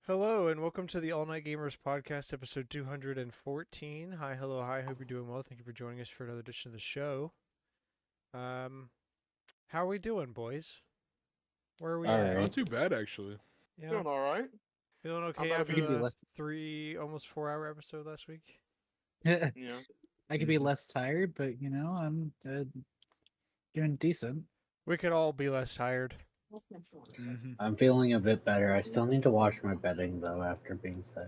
Hello and welcome to the All Night Gamers podcast, episode 214. Hi, hello, hi. Hope you're doing well. Thank you for joining us for another edition of the show. How are we doing, boys? Where are we All at? right. Not too bad, actually. Yeah, Doing all right. feeling okay about to after be- the almost 4 hour episode last week. Yeah. I could be Mhm. less tired, but I'm doing decent. We could all be less tired. Mm-hmm. I'm feeling a bit better. I still need to watch my bedding though after being sick.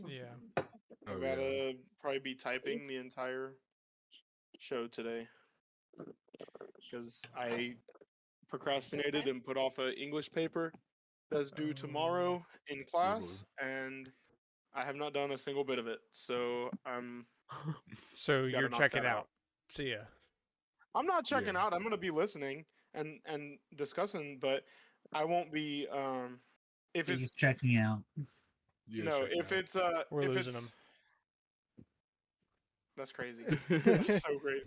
Yeah. Oh, I'm yeah. gotta probably be typing the entire show today because I procrastinated and put off an English paper that's due tomorrow in class, and I have not done a single bit of it. So So Gotta you're knock checking that out. out. See ya. I'm not checking Yeah. out. I'm gonna be listening and discussing, but I won't be if it's He's checking out. Yeah, no check it if out. it's We're if losing it's them. that's crazy. That's so great.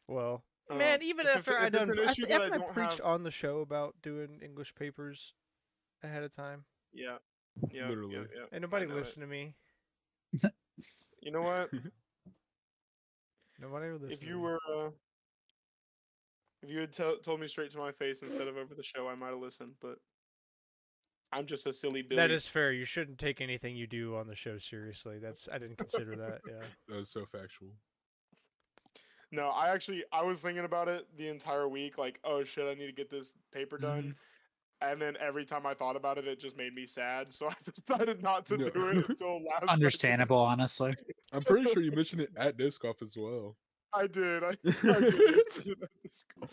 Well, Um, man, even if after it's an issue that I haven't I don't preached have- on the show about doing English papers ahead of time, Yeah. Literally. Yeah. and nobody I know listened to me. You know what? Nobody listened. If you were, if you had told me straight to my face instead of over the show, I might have listened. But I'm just a silly Billy. That is fair. You shouldn't take anything you do on the show seriously. I didn't consider that. Yeah. That was so factual. No, I was thinking about it the entire week. Like, oh shit, I need to get this paper done. And then every time I thought about it, it just made me sad. So I decided not to No. do it until last. second. Understandable, honestly. I'm pretty sure you mentioned it at disc off as well. I did. I did mention it at this call.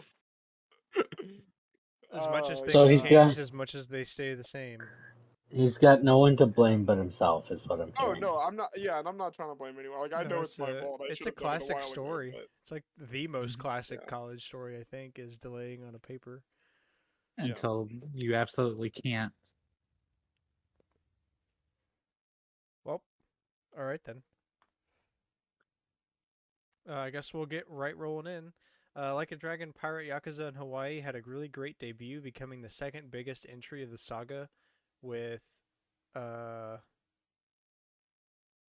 As much as Oh, things So he's change, got- as much as they stay the same. He's got no one to blame but himself, is what I'm Oh hearing. no, I'm not. Yeah, and I'm not trying to blame anyone. Like I No, know it's my fault. I It's should a have done it classic while ago, story. but- It's like the most Mhm. classic Yeah. college story, I think, is delaying on a paper. Until you absolutely can't. Well, all right then. I guess we'll get right rolling in. Like a Dragon, Pirate Yakuza in Hawaii had a really great debut, becoming the second biggest entry of the saga, with I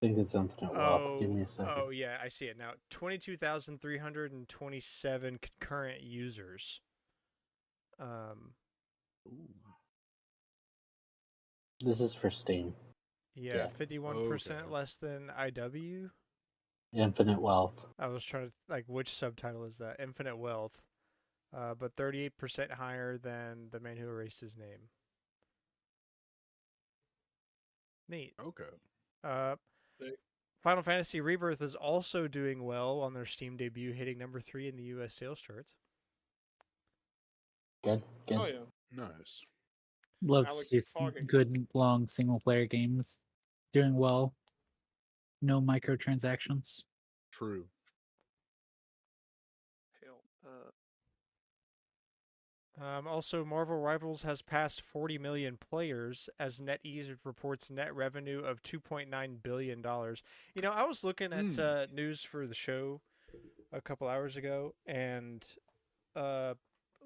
think it's Infinite Wealth. Give me a second. Oh yeah, I see it now. 22,327 concurrent users. This is for Steam. Yeah, Yeah. 51% Okay. less than IW. Infinite Wealth. I was trying to which subtitle is that? Infinite Wealth. But 38% higher than The Man Who Erased His Name. Neat. Okay. Sick. Final Fantasy Rebirth is also doing well on their Steam debut, hitting number 3 in the US sales charts. Good. Oh yeah. Nice. Love to Alex see is talking. good, long single-player games doing well. No microtransactions. True. Hell. Also, Marvel Rivals has passed 40 million players as NetEase reports net revenue of $2.9 billion. You know, I was looking at news for the show a couple hours ago and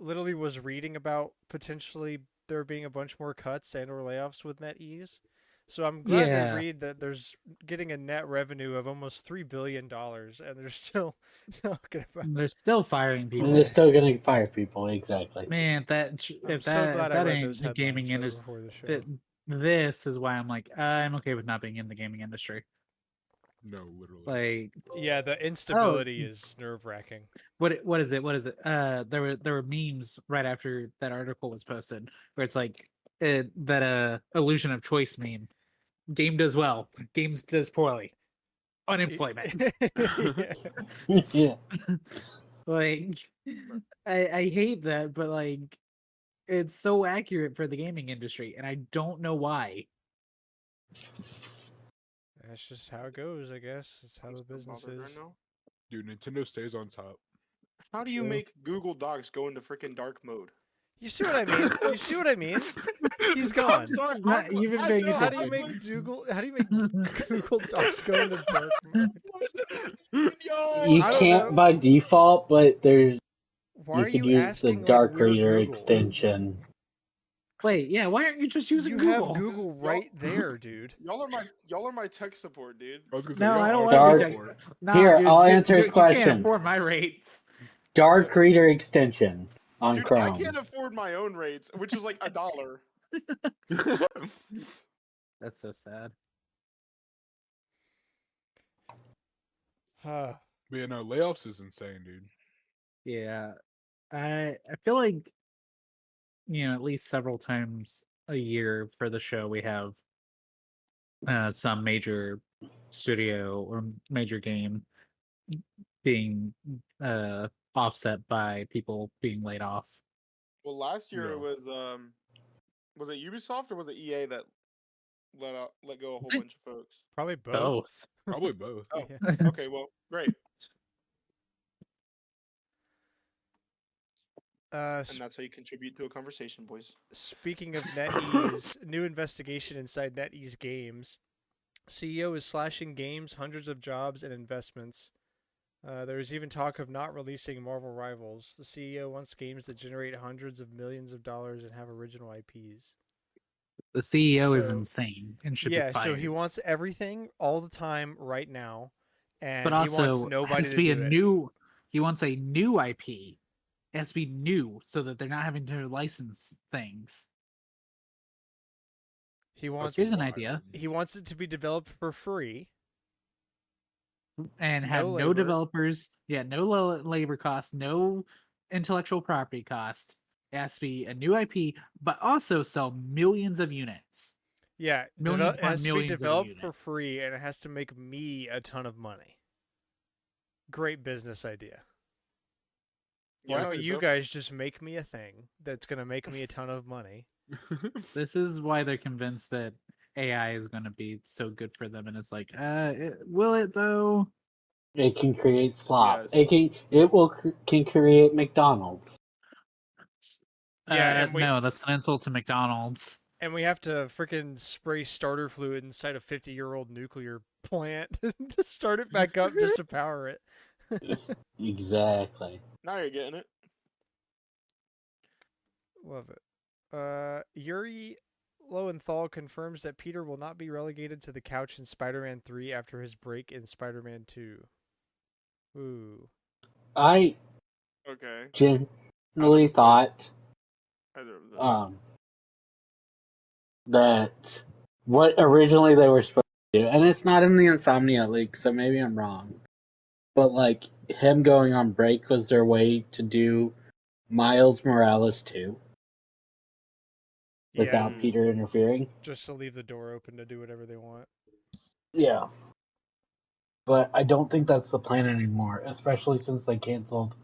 literally was reading about potentially there being a bunch more cuts and or layoffs with NetEase. So I'm glad Yeah. to read that there's getting a net revenue of almost $3 billion and they're still talking about. They're still firing And people. they're still gonna fire people, exactly. Man, I'm if so that, glad if I that read ain't those the gaming headlines industry, before the show. this is why I'm like, I'm okay with not being in the gaming industry. No, literally. Like, Yeah, the instability is nerve wracking. what is it? There were memes right after that article was posted where it's like that illusion of choice meme. Game does well, games does poorly. Unemployment. Yeah. Like, I hate that, but like, it's so accurate for the gaming industry, and I don't know why. That's just how it goes, I guess. It's how I'm the so business bothered right is. now. Dude, Nintendo stays on top. How do you True. make Google Docs go into freaking dark mode? You see what I mean? You see what I mean? He's gone. I'm sorry, Not even I paying know, How do you I'm make like, Google? How do you make Google Docs go into dark mode? Yo, You I don't can't know. by default, but there's Why you are could you use the asking like Dark we're Reader Google? extension. Wait, yeah, why aren't you just using You Google? have Google Y'all- right there, dude. Y'all are my tech support, dude. I was gonna say, No, y'all I don't are want to be Dark- text. support. Nah, Here, dude, I'll you, answer his you can't question. afford my rates. Dark Reader extension on Dude, I Chrome. can't afford my own rates, which is like $1. That's so sad. Huh. But yeah, no, layoffs is insane, dude. Yeah, I feel like at least several times a year for the show we have some major studio or major game being offset by people being laid off. Well, last year it Yeah. was it Ubisoft or was it EA that let go a whole think bunch of folks? Probably both. Both. Probably both. Oh, Yeah. okay, well, great. And that's how you contribute to a conversation, boys. Speaking of NetEase, new investigation inside NetEase Games. CEO is slashing games, hundreds of jobs, and investments. There is even talk of not releasing Marvel Rivals. The CEO wants games that generate hundreds of millions of dollars and have original IPs. The CEO is So- insane and should be Yeah, so fired. he wants everything all the time right now, and but he wants also nobody has to to be do a it. new. He wants a new IP. It has to be new so that they're not having to license things. He wants Here's an idea. he wants it to be developed for free. And have No no labor. developers. Yeah, no labor cost, no intellectual property cost. It has to be a new IP, but also sell millions of units. Yeah, Millions it upon has to be millions of developed for units. free, and it has to make me a ton of money. Great business idea. Yeah, Why I don't think you so. guys just make me a thing that's gonna make me a ton of money? This is why they're convinced that AI is going to be so good for them, and it's like, will it though? It can create slop. Yes. Can create McDonald's. Yeah, and No, that's an insult to McDonald's. we have to freaking spray starter fluid inside a 50-year-old nuclear plant to start it back up just to power it. Exactly. Now you're getting it. Love it. Yuri Lowenthal confirms that Peter will not be relegated to the couch in Spider-Man 3 after his break in Spider-Man 2. Ooh. I Okay. genuinely thought Either of those. that what originally they were supposed to do, and it's not in the Insomnia leak, so maybe I'm wrong, but like him going on break was their way to do Miles Morales 2 without Yeah. Peter interfering. Just to leave the door open to do whatever they want. Yeah. But I don't think that's the plan anymore, especially since they canceled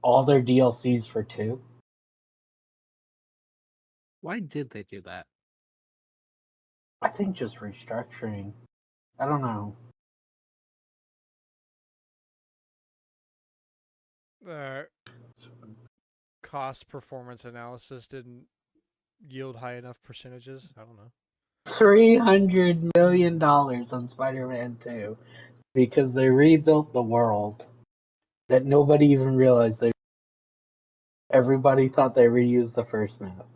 all their DLCs for 2. Why did they do that? I think just restructuring. I don't know. Cost performance analysis didn't yield high enough percentages. I don't know. $300 million on Spider-Man 2 because they rebuilt the world that nobody even realized they. Everybody thought they reused the first map.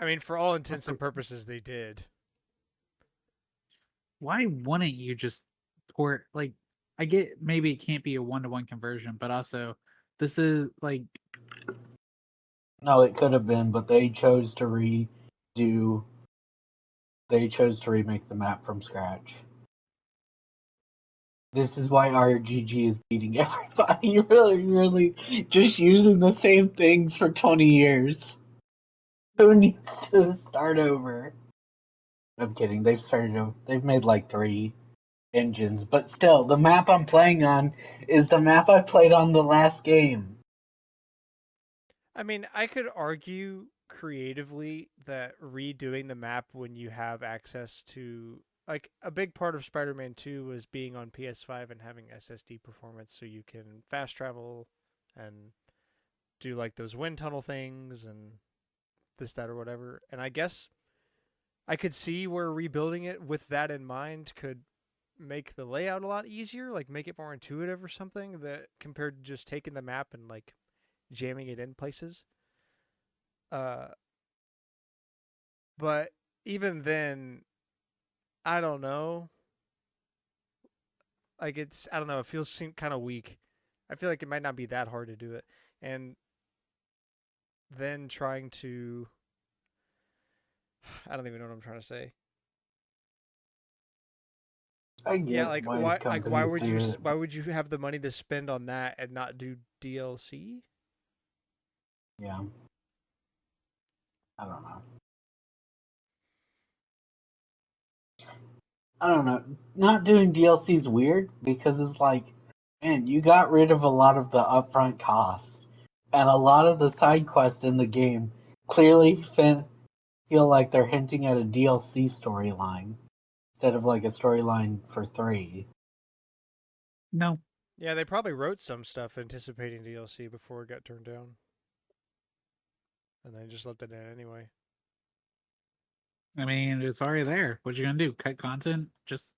I mean, for all intents and purposes, they did. Why wouldn't you just port? Like, I get maybe it can't be a 1-to-1 conversion, but also this is like No, it could have been, but they chose to redo. They chose to remake the map from scratch. This is why RGG is beating everybody. Really, just using the same things for 20 years. Who needs to start over? I'm kidding. They've started over. They've made like 3 engines, but still, the map I'm playing on is the map I played on the last game. I mean, I could argue creatively that redoing the map when you have access to, like, a big part of Spider-Man 2 was being on PS5 and having SSD performance so you can fast travel and do like those wind tunnel things and this, that, or whatever. And I guess I could see where rebuilding it with that in mind could make the layout a lot easier, like make it more intuitive or something, that compared to just taking the map and like jamming it in places. But even then, I don't know. Like I don't know. It feels kind of weak. I feel like it might not be that hard to do it, and then trying to, I don't even know what I'm trying to say. I Yeah, get like why why companies do it. why would you have the money to spend on that and not do DLC? Yeah. I don't know. I don't know. Not doing DLC is weird because it's like, man, you got rid of a lot of the upfront costs, and a lot of the side quests in the game clearly feel like they're hinting at a DLC storyline instead of like a storyline for 3. No, Yeah, they probably wrote some stuff anticipating DLC before it got turned down, and they just left it in anyway. I mean it's already there. What you gonna do? Cut content just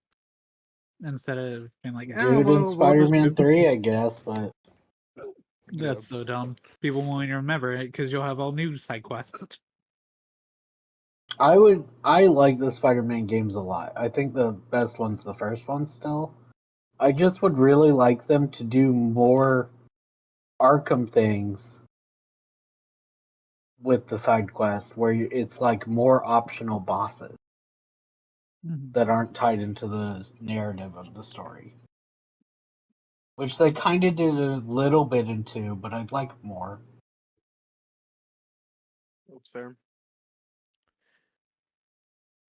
instead of being like, Do oh, it in well, we'll just Spider-Man 3, I guess, but That's so dumb. People won't even remember it because you'll have all new side quests. I like the Spider-Man games a lot. I think the best one's the first one still. I just would really like them to do more Arkham things with the side quest where it's like more optional bosses Mhm. that aren't tied into the narrative of the story. Which they kind of did a little bit into, but I'd like more. That's fair.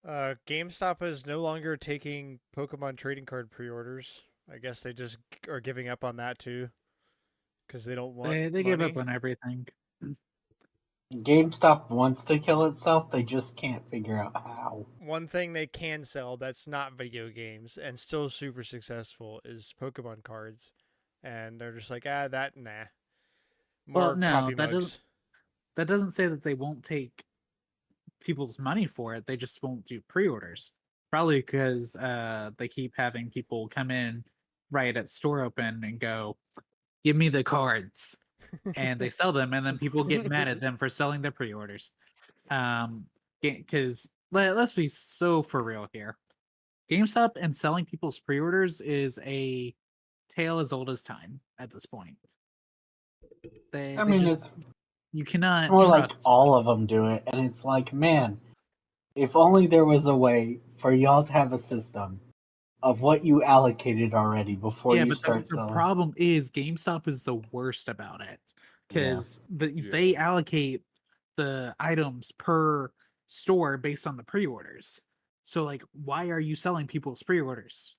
GameStop is no longer taking Pokemon trading card pre-orders. I guess they just are giving up on that too, because they don't want They give up money. on everything. GameStop wants to kill itself, they just can't figure out how. One thing they can sell that's not video games and still super successful is Pokemon cards, and they're just like, that nah. Well, More no, coffee mugs. that doesn't say that they won't take people's money for it. They just won't do pre-orders. Probably because they keep having people come in right at store open and go, "Give me the cards," and they sell them, and then people get mad at them for selling their pre-orders. Because let's be so for real here. GameStop and selling people's pre-orders is a tale as old as time at this point. I They mean, just it's you cannot more like trust. all of them do it, and it's like, man, if only there was a way for y'all to have a system of what you allocated already before Yeah, you but start the selling. problem is GameStop is the worst about it Yeah. because they allocate the items per store based on the pre-orders. So like, why are you selling people's pre-orders?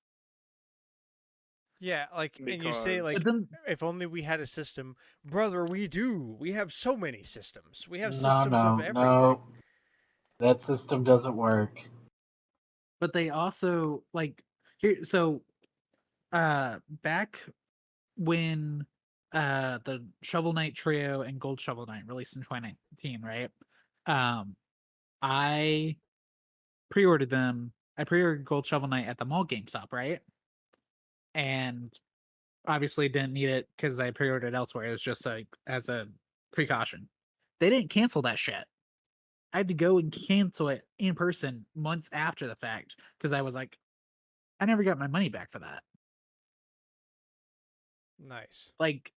Yeah, like, and you say Because like, But then if only we had a system, brother. We do. We have so many systems. We have No, systems of no, everything. no. That system doesn't work. but they also like here so back when the Shovel Knight Trio and Gold Shovel Knight released in 2019, right? Um I pre-ordered them. I pre-ordered Gold Shovel Knight at the mall GameStop, right? And obviously didn't need it because I pre-ordered elsewhere. It was just like as a precaution. They didn't cancel that shit. I had to go and cancel it in person months after the fact because I was like, I never got my money back for that. Nice. Like,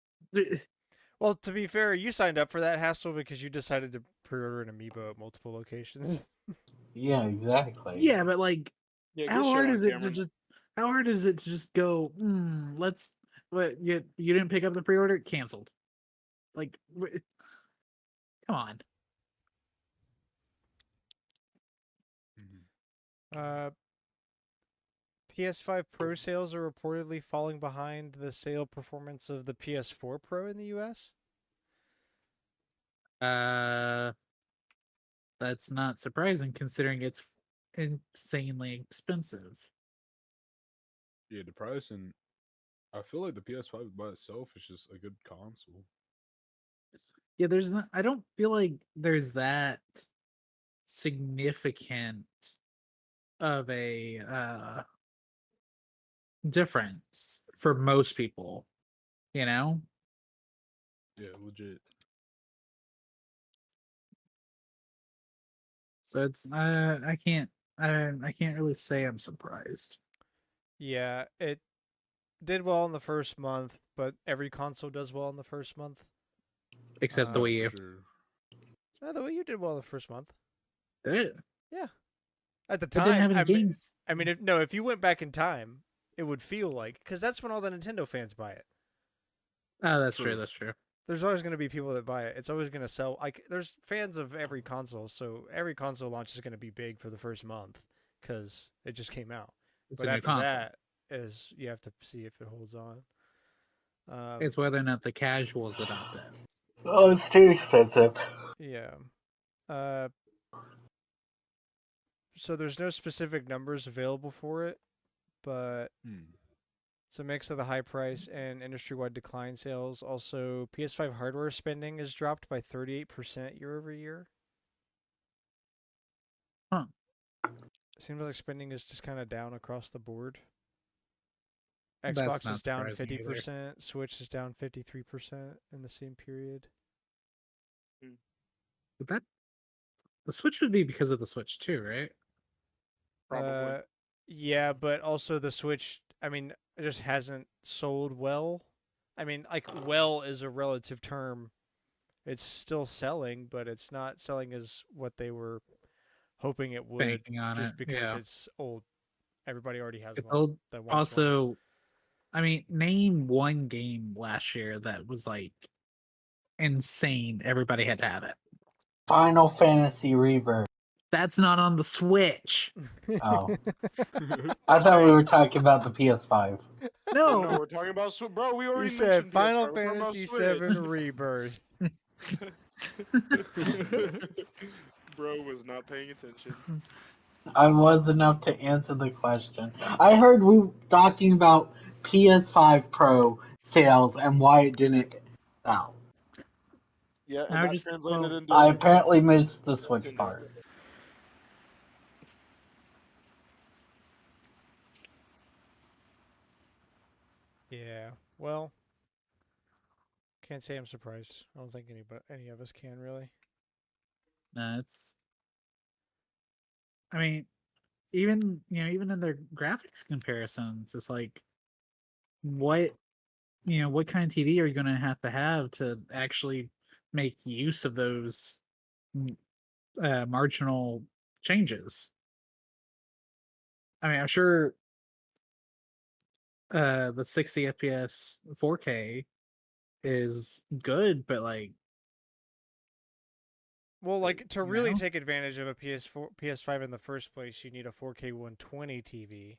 Well, to be fair, you signed up for that hassle because you decided to pre-order an amiibo at multiple locations. Yeah, exactly. yeah, but like, yeah, get how shit hard on is it to Cameron. just? How hard is it to just go? Let's. What you didn't pick up the pre-order? Canceled. Like, come on. uh, PS5 Pro sales are reportedly falling behind the sale performance of the PS4 Pro in the US. Uh, that's not surprising considering it's insanely expensive. Yeah, the price, and I feel like the PS5 by itself is just a good console. Yeah, there's not. I don't feel like there's that significant of a difference for most people. You know, Yeah, legit. So it's I can't really say I'm surprised. Yeah, it did well in the first month, but every console does well in the first month. Except the Yeah, Wii for U. sure. No, the Wii U did well the first month. Did it? Yeah, at the It didn't time. have any games. I mean, if you went back in time, it would feel like because that's when all the Nintendo fans buy it. Oh, that's true. True. That's true. There's always going to be people that buy it. It's always going to sell. Like there's fans of every console, so every console launch is going to be big for the first month because it just came out. It's But a new after console. that is you have to see if it holds on. It's whether or not the casuals adopt it. Oh, it's too expensive. Yeah. Uh, so there's no specific numbers available for it, but it's a mix of the high price and industry-wide decline sales. Also, PS5 hardware spending has dropped by 38% year over year. Huh. Seems like spending is just kind of down across the board. That's Xbox not is down surprising either. 50%, Switch is down 53% in the same period. But that the Switch would be because of the Switch too, right? Probably. Yeah, but also the Switch, I mean, it just hasn't sold well. I mean, like, well is a relative term. It's still selling, but it's not selling as what they were hoping it would Banking on just it. because Yeah. it's old. Everybody already has It's one old. that wants one. Also, I mean, name one game last year that was like insane. Everybody had to have it. Final Fantasy Rebirth. That's not on the Switch. Oh. I thought we were talking about the PS5. No, No. we're talking about bro. We You already said mentioned Final PS5. We're talking about Fantasy Switch. VII Rebirth. Bro was not paying attention. I was enough to answer the question. I heard we talking about PS5 Pro sales and why it didn't sell. Yeah, and I that just translated well, into. I apparently missed the Switch Nintendo. part. Yeah, well, can't say I'm surprised. I don't think any of us can really. no, it's. I mean, even even in their graphics comparisons, it's like, what what kind of TV are you going to have to actually make use of those marginal changes? I mean, I'm sure the 60 FPS 4K is good, but like, Well, like to you really know? take advantage of a PS5 in the first place, you need a 4K 120 TV.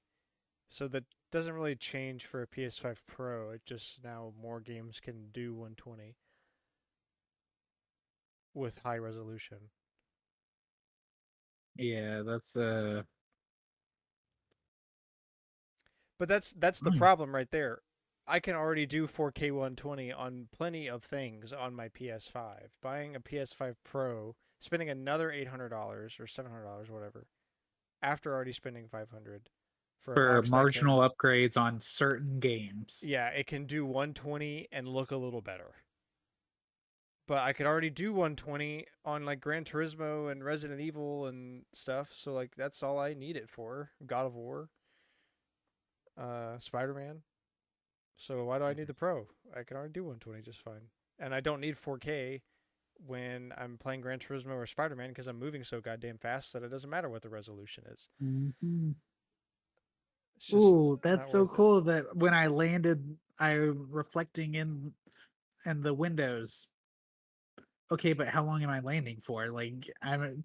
So that doesn't really change for a PS5 Pro. It just now more games can do 120 with high resolution. Yeah, that's But that's the Hmm. problem right there. I can already do 4K 120 on plenty of things on my PS5. Buying a PS5 Pro, spending another $800 or $700, whatever, after already spending $500 for a for box that can, marginal upgrades on certain games. yeah, it can do 120 and look a little better. But I could already do 120 on like Gran Turismo and Resident Evil and stuff. So like that's all I need it for. God of War, Spider-Man. So why do I need the Pro? I can already do 120 just fine. And I don't need 4K when I'm playing Gran Turismo or Spider-Man because I'm moving so goddamn fast that it doesn't matter what the resolution is. Mm-hmm. It's just Ooh, that's not so worth it. cool that when I landed, I reflecting in the windows. Okay, but how long am I landing for? Like, I'm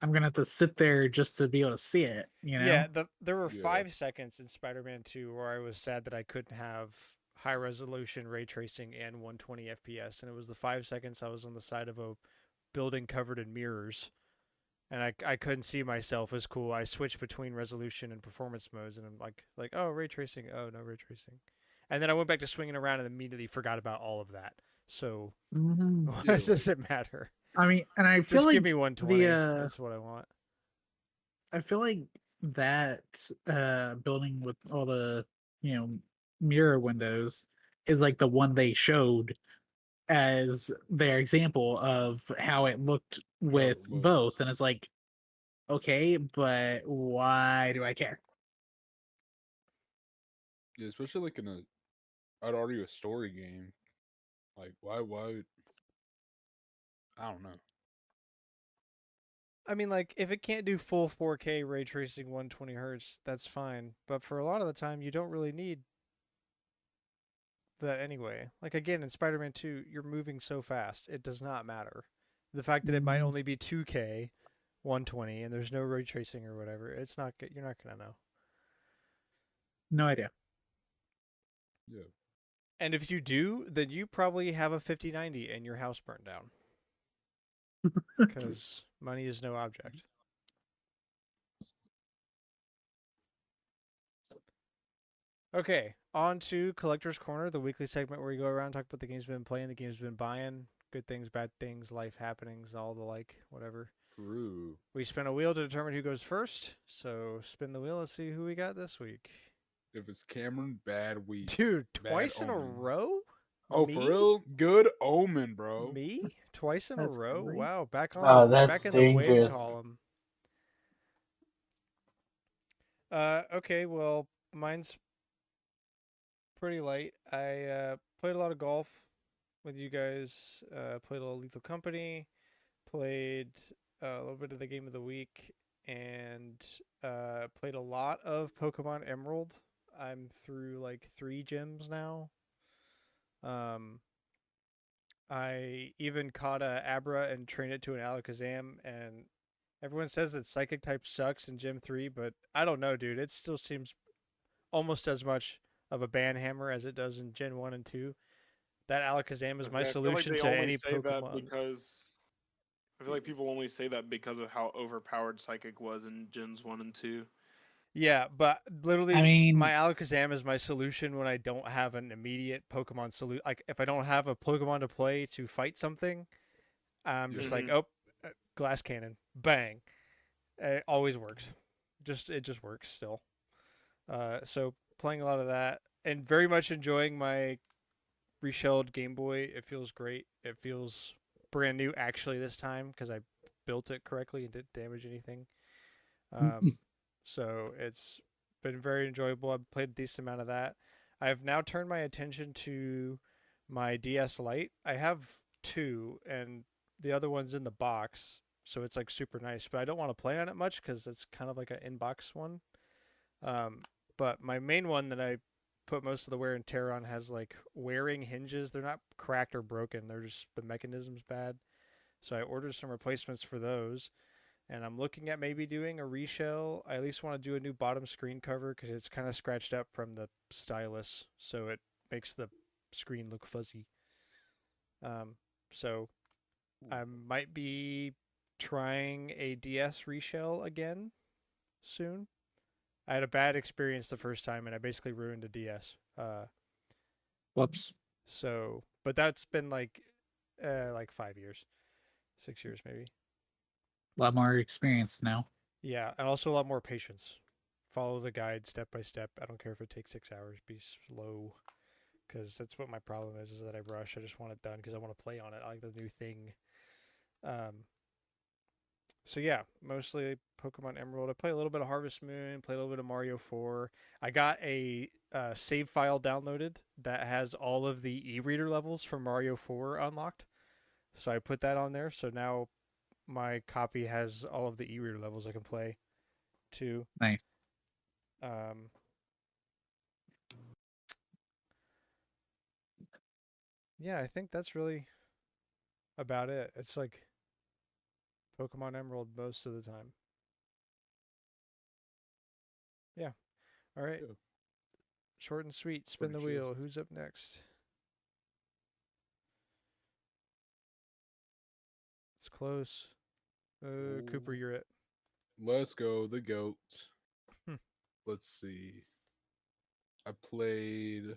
gonna have to sit there just to be able to see it. Yeah, there were Yeah. 5 seconds in Spider-Man 2 where I was sad that I couldn't have high resolution ray tracing and 120 FPS, and it was the 5 seconds I was on the side of a building covered in mirrors, and I couldn't see myself as cool. I switched between resolution and performance modes, and I'm like oh, ray tracing, oh no, ray tracing, and then I went back to swinging around and immediately forgot about all of that. So Mm-hmm. why Yeah. does it matter? I mean, and I feel Just like give me 120. the That's what I want. I feel like that building with all the mirror windows is like the one they showed as their example of how it looked with looked. both, and it's like, okay, but why do I care? Yeah, especially like in a, I'd argue a story game. Like, why? I don't know. I mean, like, if it can't do full 4K ray tracing 120 hertz, that's fine. But for a lot of the time, you don't really need that anyway. Like, again, in Spider Man 2, you're moving so fast, it does not matter. The fact that it might only be 2K 120 and there's no ray tracing or whatever, it's not good. You're not going to know. No idea. Yeah. And if you do, then you probably have a 5090 and your house burned down. Because money is no object. Okay, on to Collector's Corner, the weekly segment where we go around and talk about the games we've been playing, the games we've been buying, good things, bad things, life happenings, all the like, whatever. True. We spin a wheel to determine who goes first. So spin the wheel. Let's see who we got this week. If it's Cameron, bad week. Dude, Bad twice in a omen. row? Oh, Me? for real? Good omen, bro. Me? Twice in a That's row? great. Wow, back on Oh, the that's back in the win dangerous. column. Okay, well, mine's pretty light. I played a lot of golf with you guys. Played a little Lethal Company. Played a little bit of the game of the week, and played a lot of Pokemon Emerald. I'm through like 3 gyms now. I even caught a Abra and trained it to an Alakazam, and everyone says that Psychic type sucks in Gym 3, but I don't know, dude. It still seems almost as much of a banhammer as it does in Gen 1 and 2. That Alakazam is my Okay, I feel like solution they to only any say that Pokemon. because I feel like people only say that because of how overpowered Psychic was in Gens 1 and 2. Yeah, but literally, I mean, my Alakazam is my solution when I don't have an immediate Pokemon solution. Like, if I don't have a Pokemon to play to fight something, I'm just like, Mhm. oh, glass cannon, bang. It always works. It just works still. So playing a lot of that and very much enjoying my reshelled Game Boy. It feels great. It feels brand new actually this time because I built it correctly and didn't damage anything. So it's been very enjoyable. I've played a decent amount of that. I have now turned my attention to my DS Lite. I have 2, and the other one's in the box, so it's like super nice. But I don't want to play on it much because it's kind of like an inbox one. Um, but my main one that I put most of the wear and tear on has like wearing hinges. They're not cracked or broken. They're just the mechanism's bad. So I ordered some replacements for those, and I'm looking at maybe doing a reshell. I at least want to do a new bottom screen cover because it's kind of scratched up from the stylus, so it makes the screen look fuzzy. So I might be trying a DS reshell again soon. I had a bad experience the first time, and I basically ruined a DS. whoops. So, but that's been like 5 years, 6 years maybe. A lot more experience now. Yeah, and also a lot more patience. Follow the guide step by step. I don't care if it takes 6 hours. Be slow, because that's what my problem is that I rush. I just want it done because I want to play on it. I like the new thing. So yeah, mostly Pokemon Emerald. I play a little bit of Harvest Moon. Play a little bit of Mario 4. I got a save file downloaded that has all of the e-reader levels from Mario 4 unlocked. So I put that on there. So now my copy has all of the e-reader levels I can play too. Nice. Um, yeah, I think that's really about it. It's like Pokemon Emerald most of the time. Yeah. All right. Yeah. Short and sweet. Spin the Pretty chill. wheel. Who's up next? It's close. Cooper, Ooh. you're it. Let's go, the GOAT. Hmm. Let's see. I played.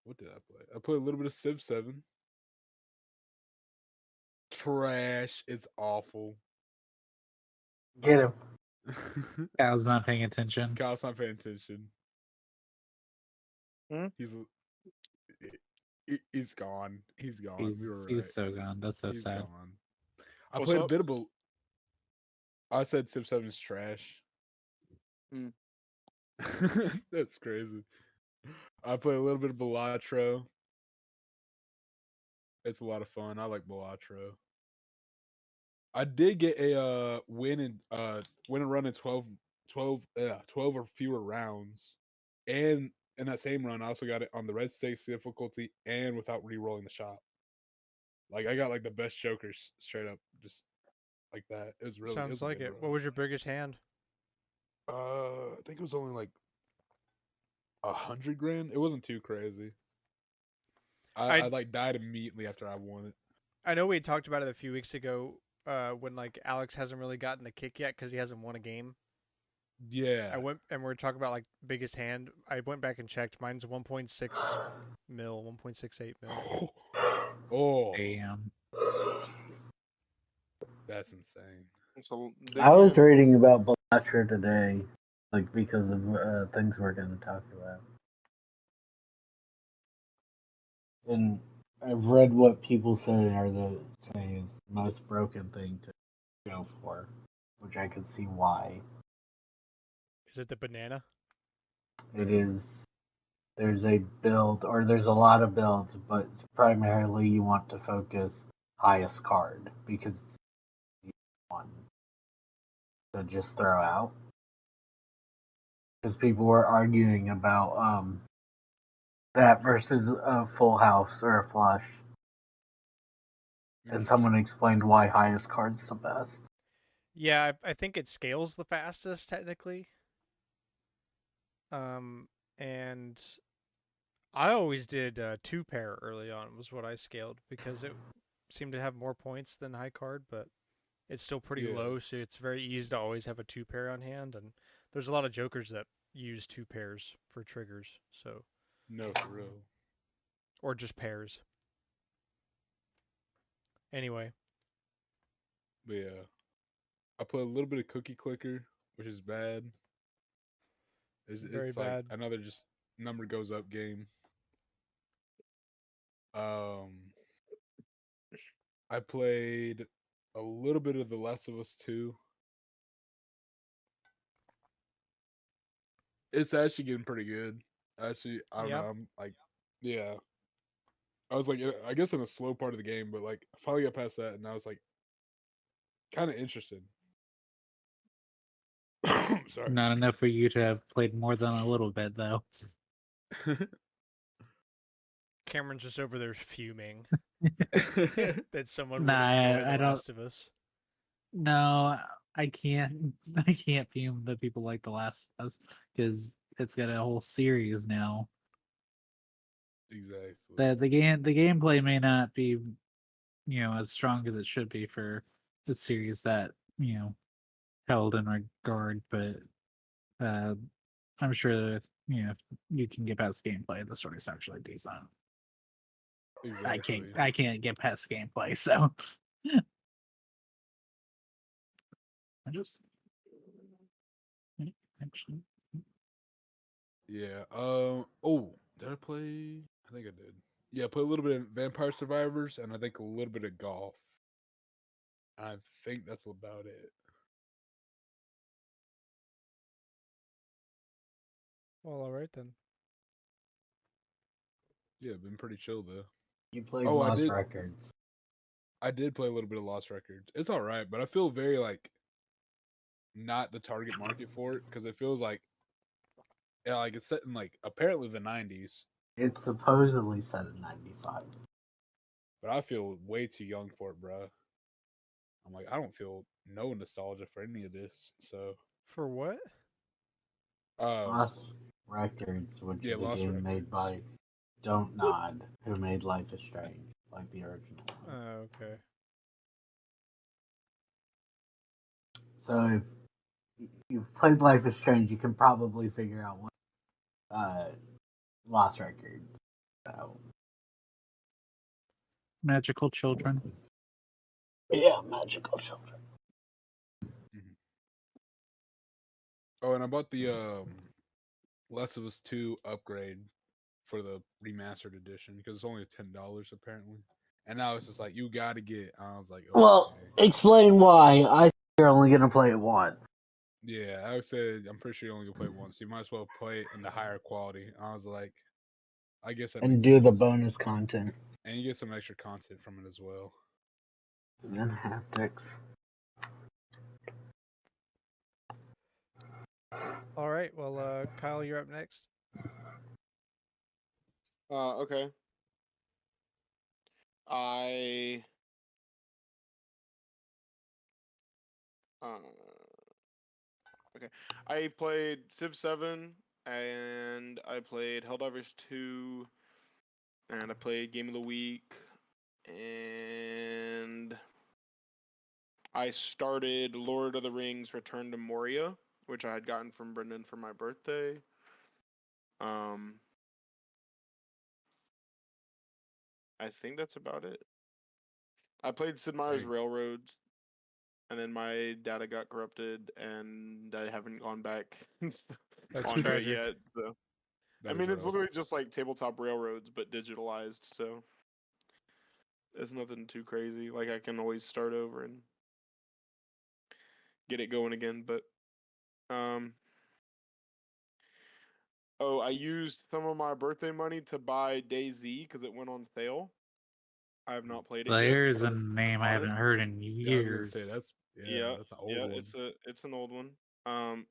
What did I play? I played a little bit of Civ 7. Trash. It's awful. Get him. I was not paying attention. Kyle's not paying attention. Hmm? He's gone. He's gone. We were He's right. so gone. That's so He's sad. gone. I What's played a up? bit of a. I said Civ 7 is trash. Hmm. That's crazy. I play a little bit of Balatro. It's a lot of fun. I like Balatro. I did get a win and run in 12 or fewer rounds. And in that same run, I also got it on the red stakes difficulty and without re-rolling the shop. Like I got like the best jokers straight up, just like that. It was Sounds a like good it. run. What was your biggest hand? I think it was only like 100 grand. It wasn't too crazy. I I like died immediately after I won it. I know we had talked about it a few weeks ago. When like Alex hasn't really gotten the kick yet because he hasn't won a game. Yeah. I went and we are talking about like biggest hand. I went back and checked. Mine's 1.6 mil, 1.68 mil. Oh, Damn. that's insane. It's a big I was hand. reading about Blatcher today, like because of things we're going to talk about, and I've read what people say is the most broken thing to go for, which I can see why. Is it the banana? It is. There's a build, or there's a lot of builds, but primarily you want to focus highest card because it's one to just throw out. Because people were arguing about that versus a full house or a flush, and someone explained why highest card's the best. Yeah, I think it scales the fastest technically. And I always did two pair early on was what I scaled because it seemed to have more points than high card, but it's still pretty Yeah. low, so it's very easy to always have a two pair on hand. And there's a lot of jokers that use two pairs for triggers, so No, for real. or just pairs. Anyway, But yeah, I play a little bit of Cookie Clicker, which is bad. very It's like bad. another just number goes up game. I played a little bit of The Last of Us 2. It's actually getting pretty good. Actually, I don't know. Yep. I'm like, yeah. I was like, I guess in a slow part of the game, but like, I finally got past that, and I was like, kind of interested. Sorry. Not enough for you to have played more than a little bit, though. Cameron's just over there fuming that someone Nah, would enjoy I The don't. Last of Us. No, I can't. I can't fume that people like The Last of Us because it's got a whole series now. Exactly. The gameplay may not be, as strong as it should be for the series that held in regard, but uh, I'm sure that you can get past gameplay. The story's actually decent. Exactly. I can't get past gameplay, so I just actually. Yeah. Oh, did I play? I think I did. Yeah, I played a little bit of Vampire Survivors, and I think a little bit of golf. I think that's about it. Well, all right then. Yeah, been pretty chill though. You played Oh, Lost Records. I did play a little bit of Lost Records. It's all right, but I feel very like not the target market for it because it feels like yeah, like it's set in like apparently the 90s, It's supposedly set in '95. but I feel way too young for it, bro. I'm like I don't feel no nostalgia for any of this. So, For what? Lost Records, which yeah, is a Lost game made Records. by Don't Nod, who made Life is Strange, like the original one. Okay. So if you've played Life is Strange, you can probably figure out what Lost Records. So Magical children. yeah, magical children. Mhm. Oh, and I bought the Last of Us 2 upgrade for the remastered edition because it's only $10 apparently. And now it's just like you gotta get it. I was like, Well, okay. explain why. I You're only gonna play it once. Yeah, I would say I'm pretty sure you only gonna play it once. You might as well play it in the higher quality. I was like, I guess that And makes do the sense. bonus content. And you get some extra content from it as well. And haptics. All right. Well, Kyle, you're up next. Okay. I uh, okay. I played Civ 7 and I played Helldivers 2 and I played Game of the Week and I started Lord of the Rings Return to Moria, which I had gotten from Brendan for my birthday. I think that's about it. I played Sid Meier's Dang. Railroads, and then my data got corrupted, and I haven't gone back That's onto it tragic. yet. So I That is mean, it's rough. literally just like tabletop railroads, but digitalized. So it's nothing too crazy. Like I can always start over and get it going again. But um, oh, I used some of my birthday money to buy DayZ because it went on sale. I have not played it yet, There's but a name I on haven't it. heard in Yeah, I was gonna say years. Yeah, that's an old yeah, one. it's an old one. Um,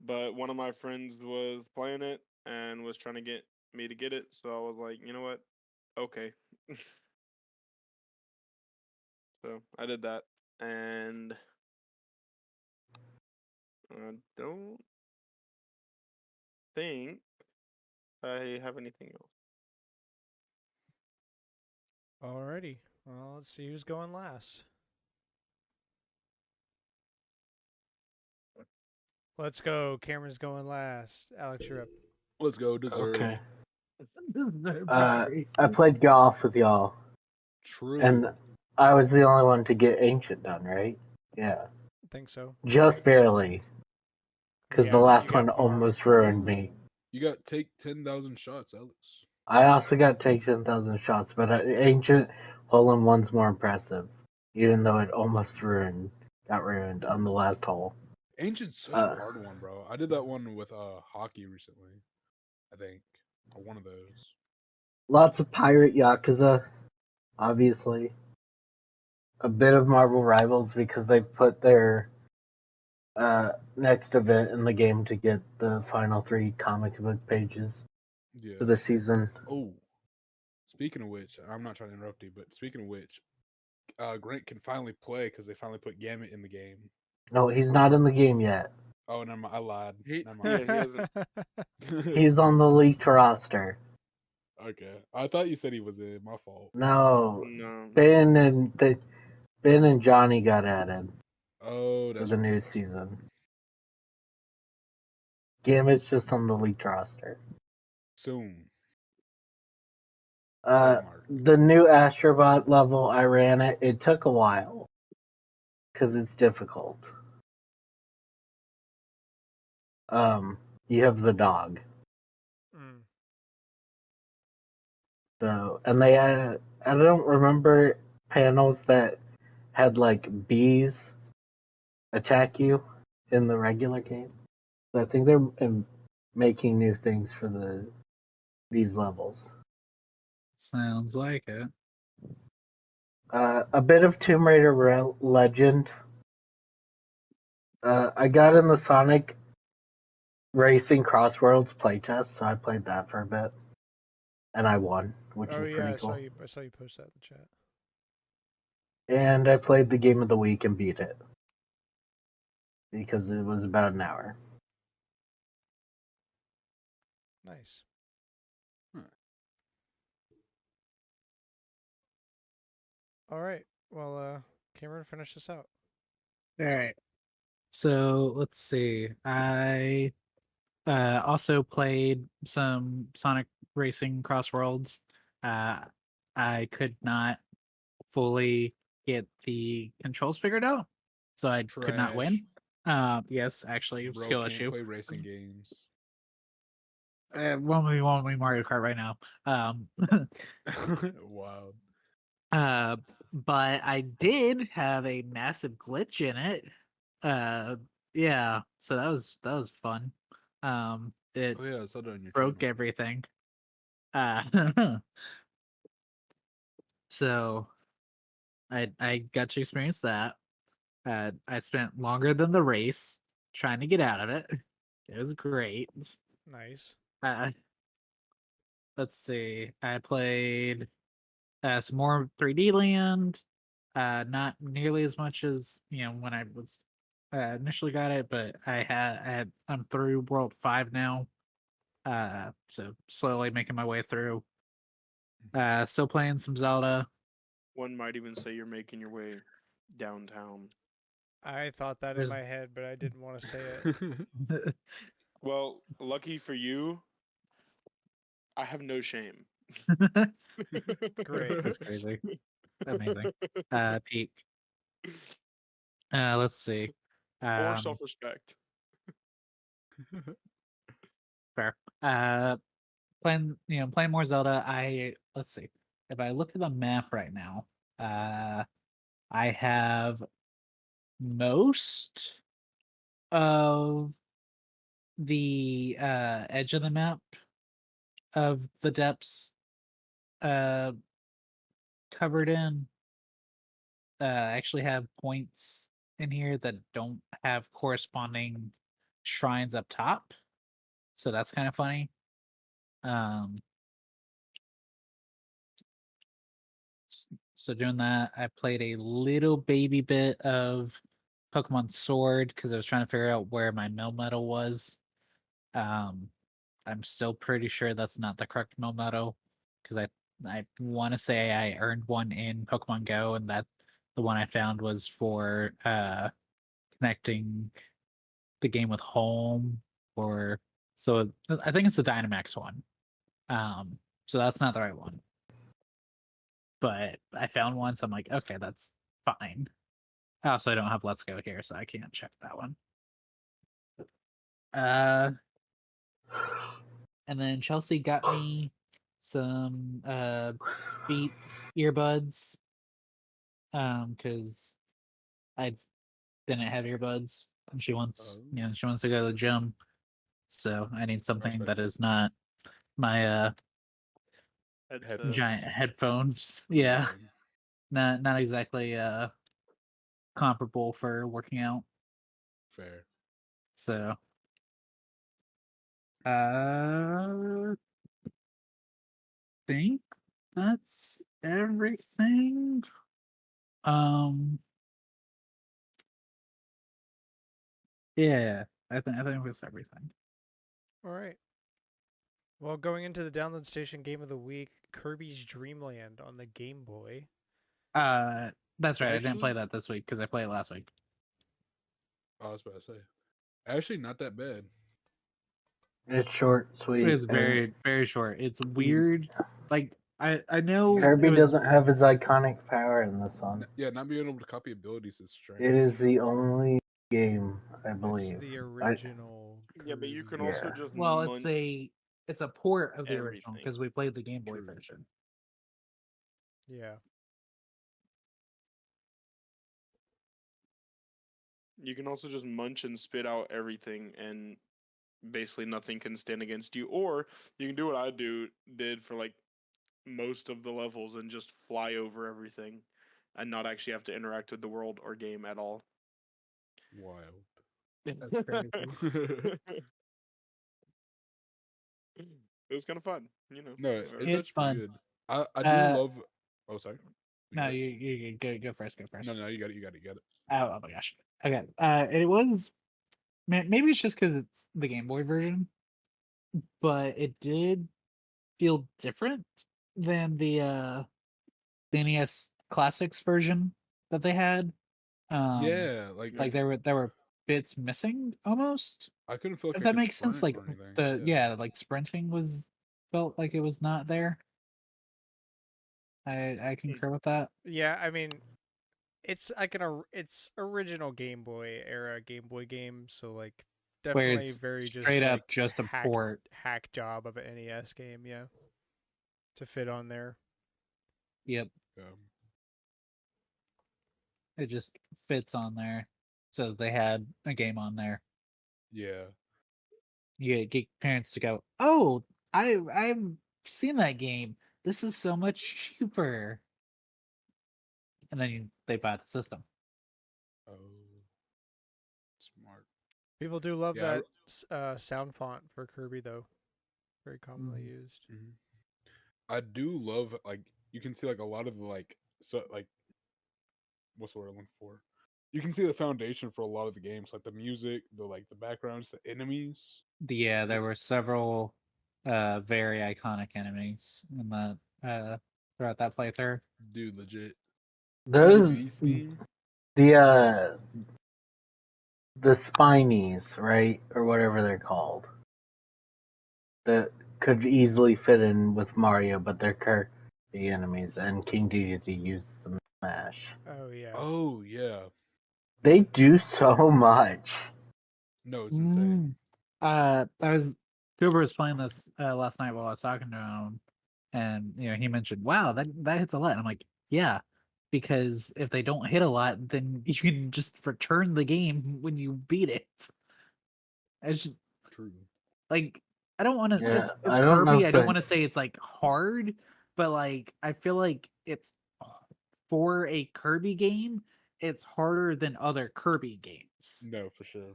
but one of my friends was playing it and was trying to get me to get it, so I was like, you know what? Okay. So I did that, and I don't think I have anything else. Alrighty. Well, let's see who's going last. Let's go. Cameron's going last. Alex, you're up. Let's go, deserved. Okay. This is I played golf with y'all, True. and I was the only one to get ancient done, right? Yeah, I think so. just barely, because the Yeah, you last got one par. almost ruined me. You got take 10,000 shots, Alex. I also got take 10,000 shots, but ancient hole in one's more impressive, even though it almost got ruined on the last hole. Ancient's such a Uh, hard one, bro. I did that one with hockey recently, I think, or one of those. Lots of pirate yakuza, obviously. A bit of Marvel Rivals because they've put their next event in the game to get the final 3 comic book pages Yeah. for the season. Oh, speaking of which, I'm not trying to interrupt you, but speaking of which, Grant can finally play because they finally put Gambit in the game. No, he's not in the game yet. Oh, never mind. I lied. Never Yeah, mind. he hasn't. He's on the leaked roster. Okay. I thought you said he was in. My fault. No, No. Ben and Johnny got added Oh, for that's the right. new That's right. season. Gambit's just on the leaked roster. Soon. Trademark. The new Astrobot level, I ran it. It took a while because it's difficult. You have the dog. Mm. So, and they had, I don't remember panels that had like bees attack you in the regular game. So I think they're making new things for these levels. Sounds like it. A bit of Tomb Raider Legend. I got in the Sonic Racing Crossworlds playtest, so I played that for a bit, and I won, which Oh is yeah, pretty I saw cool. you. I saw you post that in the chat. And I played the game of the week and beat it because it was about an hour. Nice. Huh. All right. Well, Cameron, finish this out. All right. So let's see. I also played some Sonic Racing Crossworlds. Uh, I could not fully get the controls figured out, so I could not Trash. win. Yes, actually, Bro skill can't issue. play racing games. Won't be Mario Kart right now. Wow. But I did have a massive glitch in it. Yeah, so that was fun. It Oh yeah, I saw that on your broke channel. everything. So I got to experience that. I spent longer than the race trying to get out of it. It was great. Nice. Uh, let's see. I played some more 3D Land. Not nearly as much as when I was initially got it, but I'm through World 5 now. So slowly making my way through. Still playing some Zelda. One might even say you're making your way downtown. I thought that in There's my head, but I didn't want to say it. Well, lucky for you, I have no shame. Great. That's crazy. Amazing. Peak. Let's see. Or Um, self-respect. fair. Playing more Zelda. Let's see. If I look at the map right now, I have most of the edge of the map of the depths uh covered in. I actually have points in here that don't have corresponding shrines up top, so that's kind of funny. Um, so doing that, I played a little baby bit of Pokemon Sword because I was trying to figure out where my Melmetal was. Um, I'm still pretty sure that's not the correct Melmetal because I want to say I earned one in Pokemon Go, and that the one I found was for connecting the game with home, or so I think it's the Dynamax one. So that's not the right one. But I found one, so I'm like, okay, that's fine. Also, I don't have Let's Go here, so I can't check that one. Uh and then Chelsea got me some Beats earbuds. Because I didn't have earbuds and she wants she wants to go to the gym. So I need something that Respect. is not my Headset. giant headphones. Yeah. Not exactly comparable for working out. Fair. So think that's everything. Um yeah, I think that's everything. All right. Well, going into the download station game of the week, Kirby's Dream Land on the Game Boy. That's right. I didn't play Actually, that this week because I played it last week. I was about to say, actually, not that bad. It's short, sweet, It's and very, very short. It's Mm. weird. Like I know it Kirby was doesn't have his iconic power in this one. Yeah, not being able to copy abilities is strange. It is the only game, I It's believe. the I, original Yeah, but you can Kirby. also Yeah. just well, munch it's a port of the original everything. because we played the Game Boy True. version. Yeah. You can also just munch and spit out everything, and basically nothing can stand against you. Or you can do what I did for like most of the levels and just fly over everything, and not actually have to interact with the world or game at all. Wild. That's crazy. It was kind of fun, you know. No, it's It's actually pretty fun. good. I do Uh, love. Oh, sorry. You no, got it? you go first. Go first. No, no, you got it. You got it. You got it. Oh my gosh. Okay. It was maybe it's just because it's the Game Boy version, but it did feel different than the NES Classics version that they had. Yeah, Like there were bits missing almost. I couldn't feel like If I that could makes sense, sprint like or anything. the Yeah. like sprinting was felt like it was not there. I Hmm. concur with that. Yeah, I mean, it's original Game Boy era Game Boy game, so like Where definitely it's very just straight up like just a port. hack job of an NES game, yeah, to fit on there. Yep. Yeah. It just fits on there. So they had a game on there. Yeah. You get parents to go, "Oh, I've seen that game. This is so much cheaper." And then they buy the system. Oh, smart. People do love Yeah. that sound font for Kirby, though. Very commonly used. Mhm. I do love like you can see like a lot of the like so like what's the word I'm looking for? You can see the foundation for a lot of the games, like the music, the like the backgrounds, the enemies. Yeah, there were several very iconic enemies in that throughout that playthrough. Dude, legit. King Those Beastie. the the spinies, right, or whatever they're called, that could easily fit in with Mario, but they're Kirby enemies, and King Dedede uses them in Smash. Oh yeah. Oh yeah. They do so much. No, it's insane. I was Cooper was playing this last night while I was talking to him, and he mentioned, "Wow, that hits a lot." And I'm like, "Yeah, because if they don't hit a lot, then you can just return the game when you beat it." It's just, True. like I don't want to. Yeah, It's I don't know Kirby. if I don't they. want to say it's like hard, but like I feel like it's for a Kirby game. It's harder than other Kirby games. No, for sure.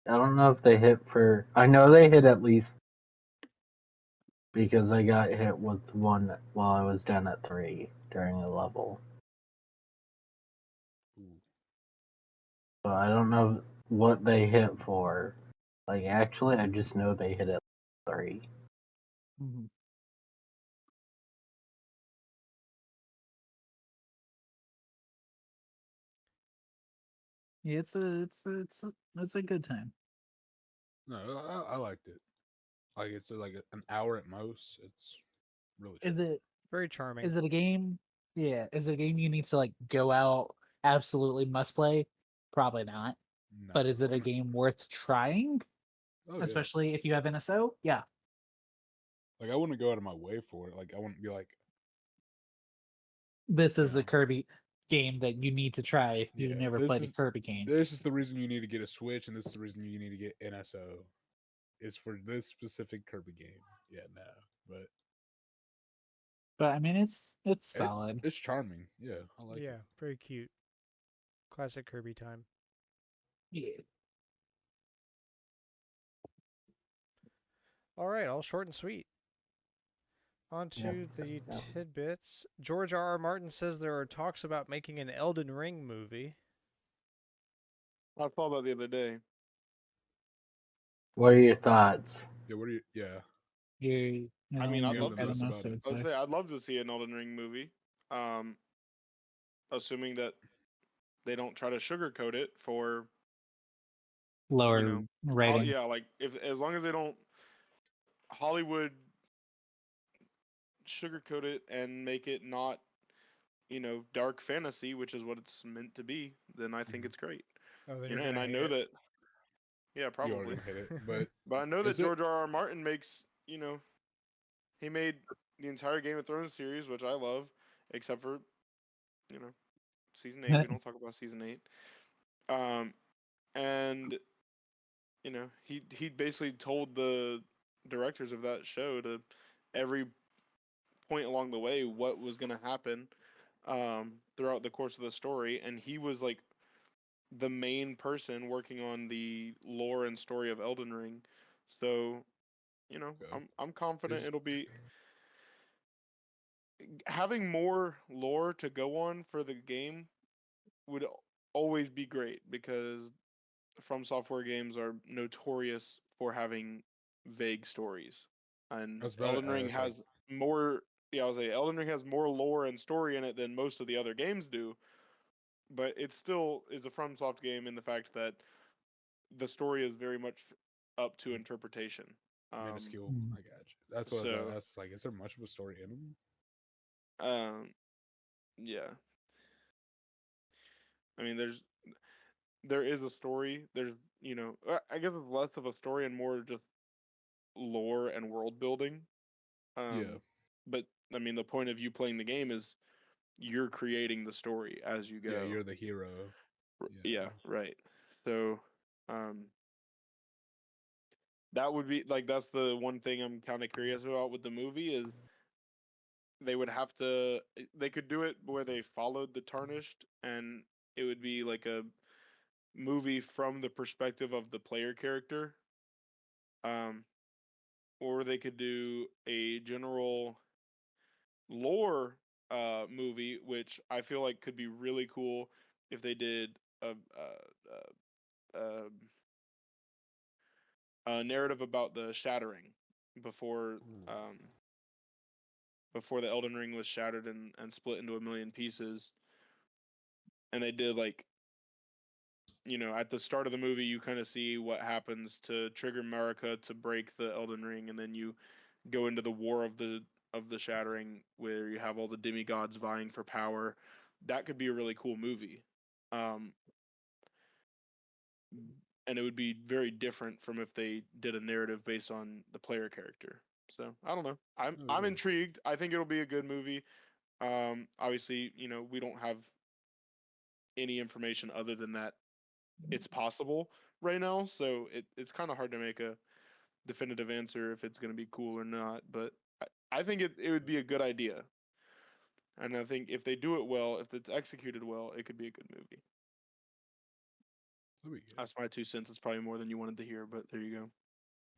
I don't know if they hit for. I know they hit at least because I got hit with one while I was down at 3 during a level. Ooh. But I don't know what they hit for. Like, actually, I just know they hit at 3. Mm-hmm. Yeah, it's a good time. No, I liked it. Like it's like an hour at most. It's really chill. Is it Very charming. is it a game? Yeah, is it a game you need to like go out absolutely must play? Probably not. No, But is it I'm a not game gonna. worth trying? Oh yeah. Especially if you have NSO? Yeah. Like I wouldn't go out of my way for it. Like I wouldn't be like, This you is the know, Kirby game that you need to try if you yeah. never This played a is Kirby game. this is the reason you need to get a Switch, and this is the reason you need to get NSO. Is for this specific Kirby game. Yeah, no, but But I mean it's it's solid. it's charming. Yeah, I like Yeah, it. very cute. Classic Kirby time. Yeah. All right, all short and sweet. On Yep. to the Yep. tidbits. George R. R. Martin says there are talks about making an Elden Ring movie. I saw that the other day. What are your thoughts? Yeah, what do you? Yeah, You I mean, I'd you have love any better to. thoughts most about I it? would Let's say. say I'd love to see an Elden Ring movie. Um, assuming that they don't try to sugarcoat it for you Lower know, rating. yeah, like if as long as they don't Hollywood sugarcoat it and make it not dark fantasy, which is what it's meant to be, then I think Mhm. it's great. Oh, then you're And gonna I hate know it. that, yeah, You are probably. gonna hit it, but But I know that is it? George R. R. Martin makes, he made the entire Game of Thrones series, which I love, except for, you know, season 8. We don't talk about season 8. Um, and he basically told the directors of that show to every point along the way what was going to happen throughout the course of the story, and he was like the main person working on the lore and story of Elden Ring. So, Okay. I'm confident Is it'll be having more lore to go on for the game would always be great because From Software games are notorious for having vague stories, I and was about Elden to Ring ask like has more. Yeah, I was say Elden Ring has more lore and story in it than most of the other games do, but it still is a FromSoft game in the fact that the story is very much up to interpretation. minuscule. Mm. I got you. That's what I was about So, to ask. Like, is there much of a story in them? um, yeah, I mean, there is a story. There's I guess it's less of a story and more just lore and world building. Yeah. Um, but I mean, the point of you playing the game is you're creating the story as you go. Yeah, you're the hero. Yeah, right. So, um, that would be like that's the one thing I'm kind of curious about with the movie is they would have to they could do it where they followed the Tarnished and it would be like a movie from the perspective of the player character. Um, or they could do a general lore movie, which I feel like could be really cool if they did a, a narrative about the shattering before um, before the Elden Ring was shattered and split into a million pieces. And they did like at the start of the movie you kind of see what happens to trigger Marika to break the Elden Ring, and then you go into the war of the shattering where you have all the demigods vying for power. That could be a really cool movie. Um, and it would be very different from if they did a narrative based on the player character. So I don't know. I'm Yeah. intrigued. I think it'll be a good movie. Obviously, we don't have any information other than that it's possible right now, so it's kind of hard to make a definitive answer if it's going to be cool or not. But I think it would be a good idea, and I think if they do it well, if it's executed well, it could be a good movie. That'd be good. That's my 2 cents. It's probably more than you wanted to hear, but there you go.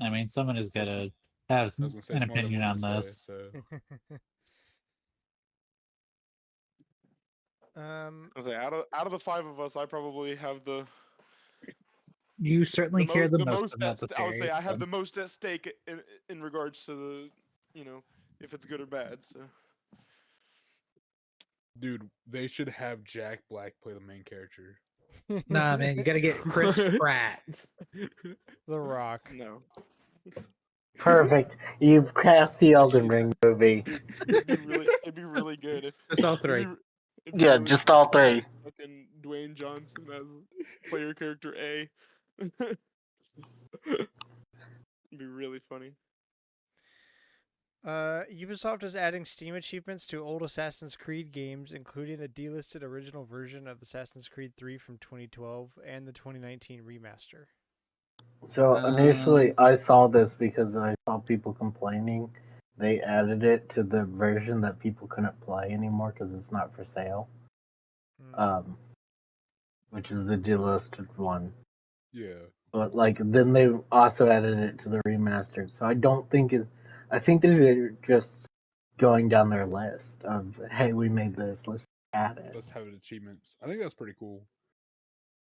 I mean, someone is That's- gonna have I was gonna say an it's more than opinion we're on gonna say. this. So Okay, out of the five of us, I probably have the You certainly care the the most most about the I would say series. I have So. the most at stake in regards to the if it's good or bad. So dude, they should have Jack Black play the main character. Nah, man, you gotta get Chris Pratt. The Rock. no, Perfect. You've cast the Elden Jeez. Ring movie. dude, it'd be really good if Just all it'd three. be, it'd be Yeah, really just funny all if they three. had fucking Dwayne Johnson as player character A. It'd be really funny. Ubisoft is adding Steam achievements to old Assassin's Creed games, including the delisted original version of Assassin's Creed 3 from 2012 and the 2019 remaster. So initially, Um, I saw this because I saw people complaining. They added it to the version that people couldn't play anymore because it's not for sale. Hmm. Which is the delisted one. Yeah. But like then they also added it to the remastered. So I don't think it. I think they're just going down their list of hey, we made this. Let's add it. Let's have it achievements. I think that's pretty cool.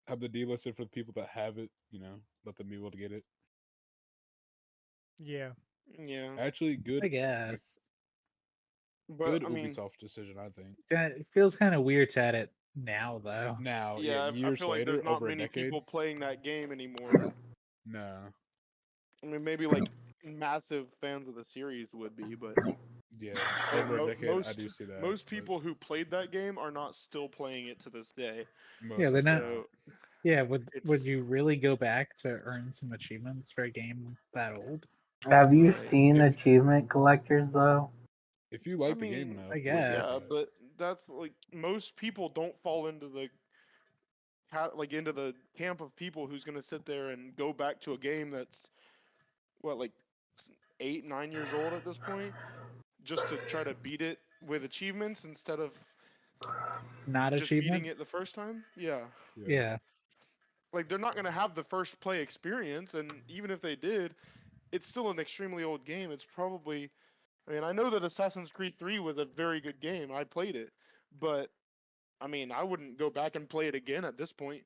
Have the delisted for the people that have it, let them be able to get it. Yeah. Yeah, Actually, I good guess. but good I mean, Ubisoft decision, I think. It feels kind of weird to add it now, though. Now, yeah, yeah, I years feel like later, there's not over a many decade. people playing that game anymore. No. I mean, maybe like massive fans of the series would be, but Yeah. like Over a decade, I do most see that. most but people who played that game are not still playing it to this day. Yeah, most they're of them not. are So Yeah, would it's you really go back to earn some achievements for a game that old? Have you right. seen If achievement collectors though? if you I like the game mean, enough, I you would do yeah, guess. that. but that's like most people don't fall into the into the camp of people who's gonna sit there and go back to a game that's what like 8, 9 years old at this point, just to try to beat it with achievements instead of Not just beating achievement. it the first time. Yeah. Yeah. Yeah, Like they're not going to have the first play experience, and even if they did, it's still an extremely old game. It's probably I mean, I know that Assassin's Creed 3 was a very good game. I played it, but I mean, I wouldn't go back and play it again at this point.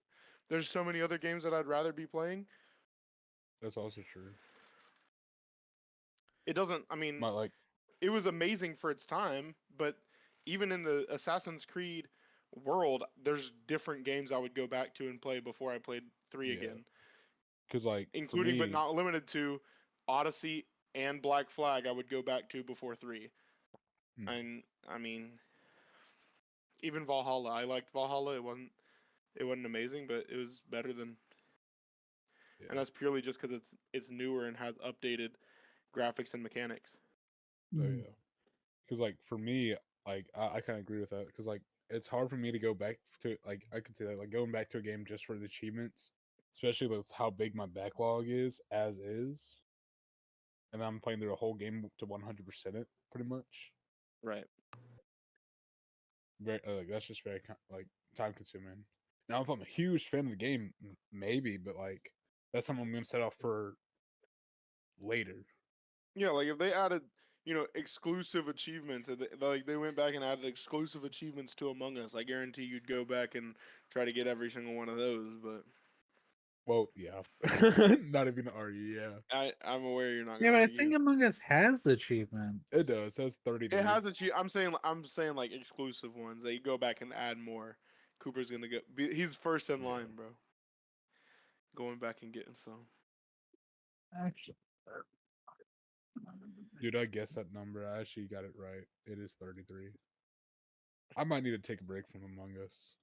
There's so many other games that I'd rather be playing. That's also true. It doesn't I mean, My like it was amazing for its time, but even in the Assassin's Creed world, there's different games I would go back to and play before I played 3 yeah, again, because like for including but me, not limited to Odyssey and Black Flag I would go back to before 3. hmm, And I mean, even Valhalla, I liked Valhalla. It wasn't amazing, but it was better than and yeah, that's purely just cuz it's newer and has updated graphics and mechanics. oh Mm. yeah, because like for me, Like I kind of agree with that because like it's hard for me to go back to like I could say that like going back to a game just for the achievements, especially with how big my backlog is as is, and I'm playing through a whole game to 100% it pretty much. Right. Very like that's just very like time consuming. Now if I'm a huge fan of the game, maybe, but like that's something I'm gonna set off for later. Yeah, like if they added, exclusive achievements, and like they went back and added exclusive achievements to Among Us, I guarantee you'd go back and try to get every single one of those. But Well, yeah, not even to argue. Yeah, I'm aware you're not Yeah, gonna but I argue. think Among Us has it achievements. does. It has It 33. has I'm saying like exclusive ones. They go back and add more. Cooper's gonna he's first in Yeah. line, bro. Going back and getting some. Actually, Dude, I guessed that number. I actually got it right. It is 33. I might need to take a break from Among Us.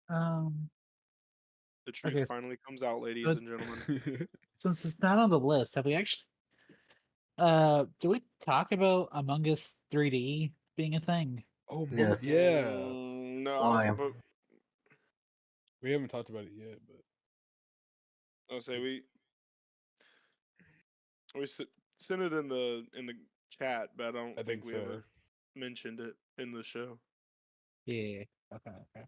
um, The truth okay, finally comes out, ladies but- and gentlemen. since it's not on the list, have we actually? Do we talk about Among Us 3D being a thing? Oh, Yes. yeah. No, Why? but We haven't talked about it yet, but I'll say It's- we sent it in the chat, but I don't I think think we so. ever mentioned it in the show. Yeah. Okay.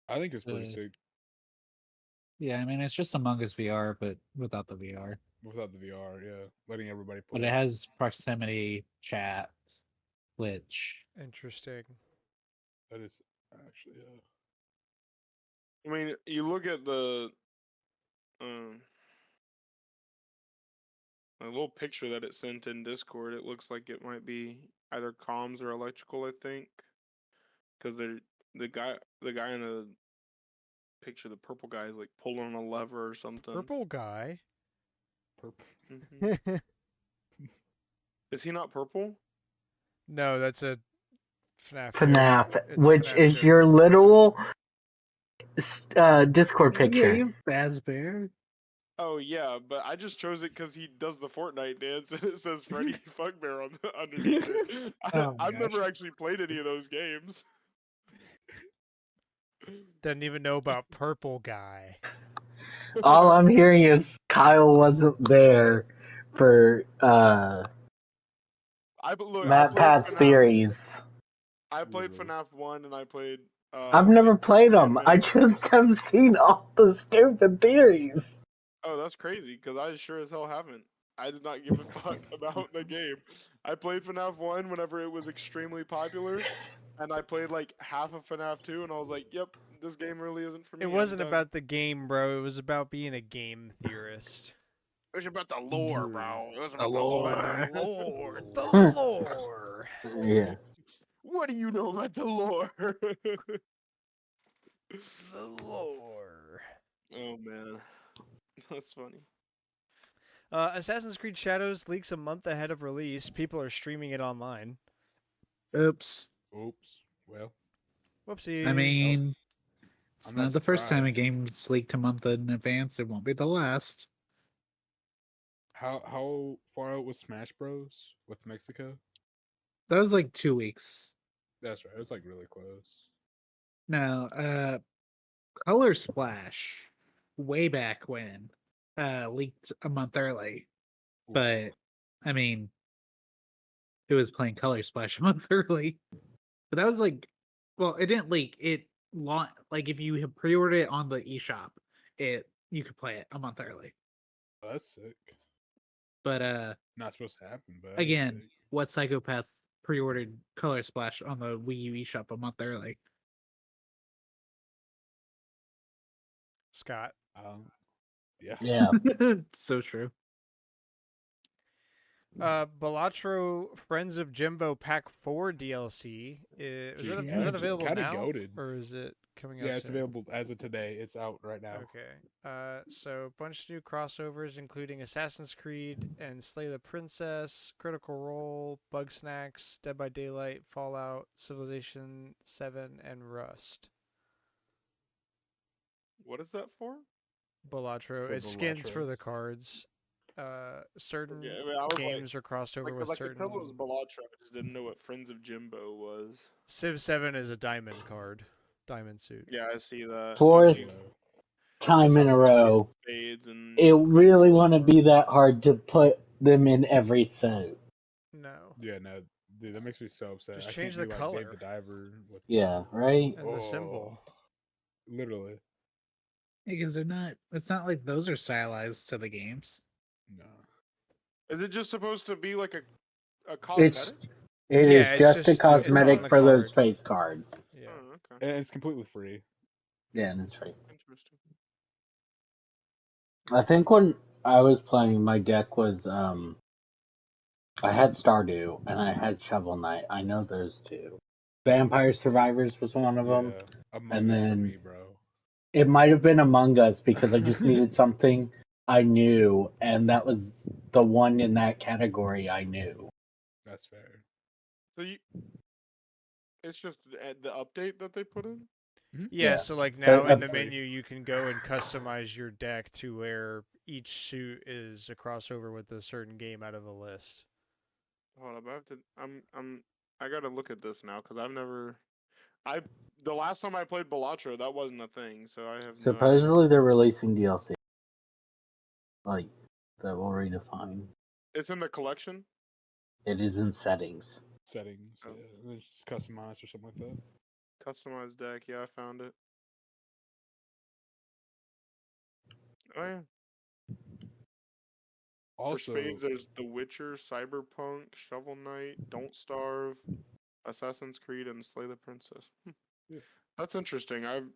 I think it's pretty Uh, sick Yeah, I mean it's just Among Us VR, but without the VR. without the VR. Yeah, letting everybody But play. it has proximity chat, which Interesting. That is actually I mean, you look at um a little picture that it sent in Discord. It looks like it might be either comms or electrical. I think because the guy in the picture, the purple guy, is like pulling a lever or something. Purple guy. purple. Mhm. Is he not purple? No, that's a FNAF joke. FNAF, It's a which FNAF is joke. your literal Discord picture. Yeah, Fazbear. Oh yeah, but I just chose it because he does the Fortnite dance and it says Freddy Fugbear on underneath it. Oh my I've never gosh. actually played any of those games. Doesn't even know about purple guy. All I'm hearing is Kyle wasn't there for Look, I Matt played Pat's FNAF. theories. I played Literally. FNAF 1 and I played I've never played Ten them. I Minutes. just have seen all the stupid theories. Oh, that's crazy because I sure as hell haven't. I did not give a fuck about the game. I played FNAF 1 whenever it was extremely popular, and I played like half of FNAF 2, and I was like, yep, this game really isn't for me. It I'm wasn't done. about the game, bro. It was about being a game theorist. It was about the lore, True. bro. It was The about the lore. About lore. the lore. The Hmm. lore. Yeah. What do you know about the lore? The lore. Oh man, that's funny. Assassin's Creed Shadows leaks a month ahead of release. People are streaming it online. Oops. Oops. Well, Whoopsies. I mean, it's I'm not not the first time a surprised. game's leaked a month in advance. It won't be the last. How far out was Smash Bros with Mexico? That was like 2 weeks. That's right. It was like really close. No, Color Splash, way back when, leaked a month early. Ooh. But I mean, it was playing Color Splash a month early. But that was like, well, it didn't leak. It like if you had pre-ordered it on the eShop, you could play it a month early. Oh, that's sick. But Not supposed to happen, but that is again, sick. what psychopath pre-ordered Color Splash on the Wii U eShop a month early? Scott. Yeah. Yeah. So true. Balatro Friends of Jimbo Pack 4 DLC. Is Dude, that available kinda now? goated. Or is it coming out Yeah, it's soon? available as of today. It's out right now. Okay. So a bunch of new crossovers, including Assassin's Creed and Slay the Princess, Critical Role, Bug Snacks, Dead by Daylight, Fallout, Civilization 7, and Rust. What is that for? Balatro. For It's skins for Balatro. the cards. certain Yeah, I mean, I was games are crossed over with I could tell it was certain. Balatro. I just didn't know what Friends of Jimbo was. Civ 7 is a diamond card, diamond suit. Yeah, I see that. I Fourth see time in a Assassin's Creed row. Spades and It really want to be that hard to put them in every suit. No, Yeah, no, dude, that makes me so upset. just I change can't the be like Dave color the Diver with Yeah, right? and the symbol. literally. Because they're not. It's not like those are stylized to the games. No. is it just supposed to be like a It's cosmetic? it Yeah, is it's just a just it's on cosmetic the for those card. face cards. Yeah. Oh, okay. And it's completely free. Yeah, and it's free. Interesting. I think when I was playing, my deck was I had Stardew and I had Shovel Knight. I know those two. Vampire Survivors was one of them, Yeah. Among and Us for then me, bro. it might have been Among Us because I just needed something I knew, and that was the one in that category I knew. That's fair. So it's just the update that they put in. Yeah, Yeah. so like But now in the free. menu you can go and customize your deck to where each suit is a crossover with a certain game out of a list. Hold up, I have to. I gotta look at this now because I've never. I the last time I played Balatro, that wasn't a thing, so I have no idea. Supposedly they're releasing DLC, like that will redefine. It's in the collection. It is in settings. Settings. Oh. Yeah. It's just customized or something like that. Customized deck. Yeah, I found it. Oh yeah. For Also, spades, there's The Witcher, Cyberpunk, Shovel Knight, Don't Starve, Assassin's Creed, and Slay the Princess. yeah. That's interesting. I've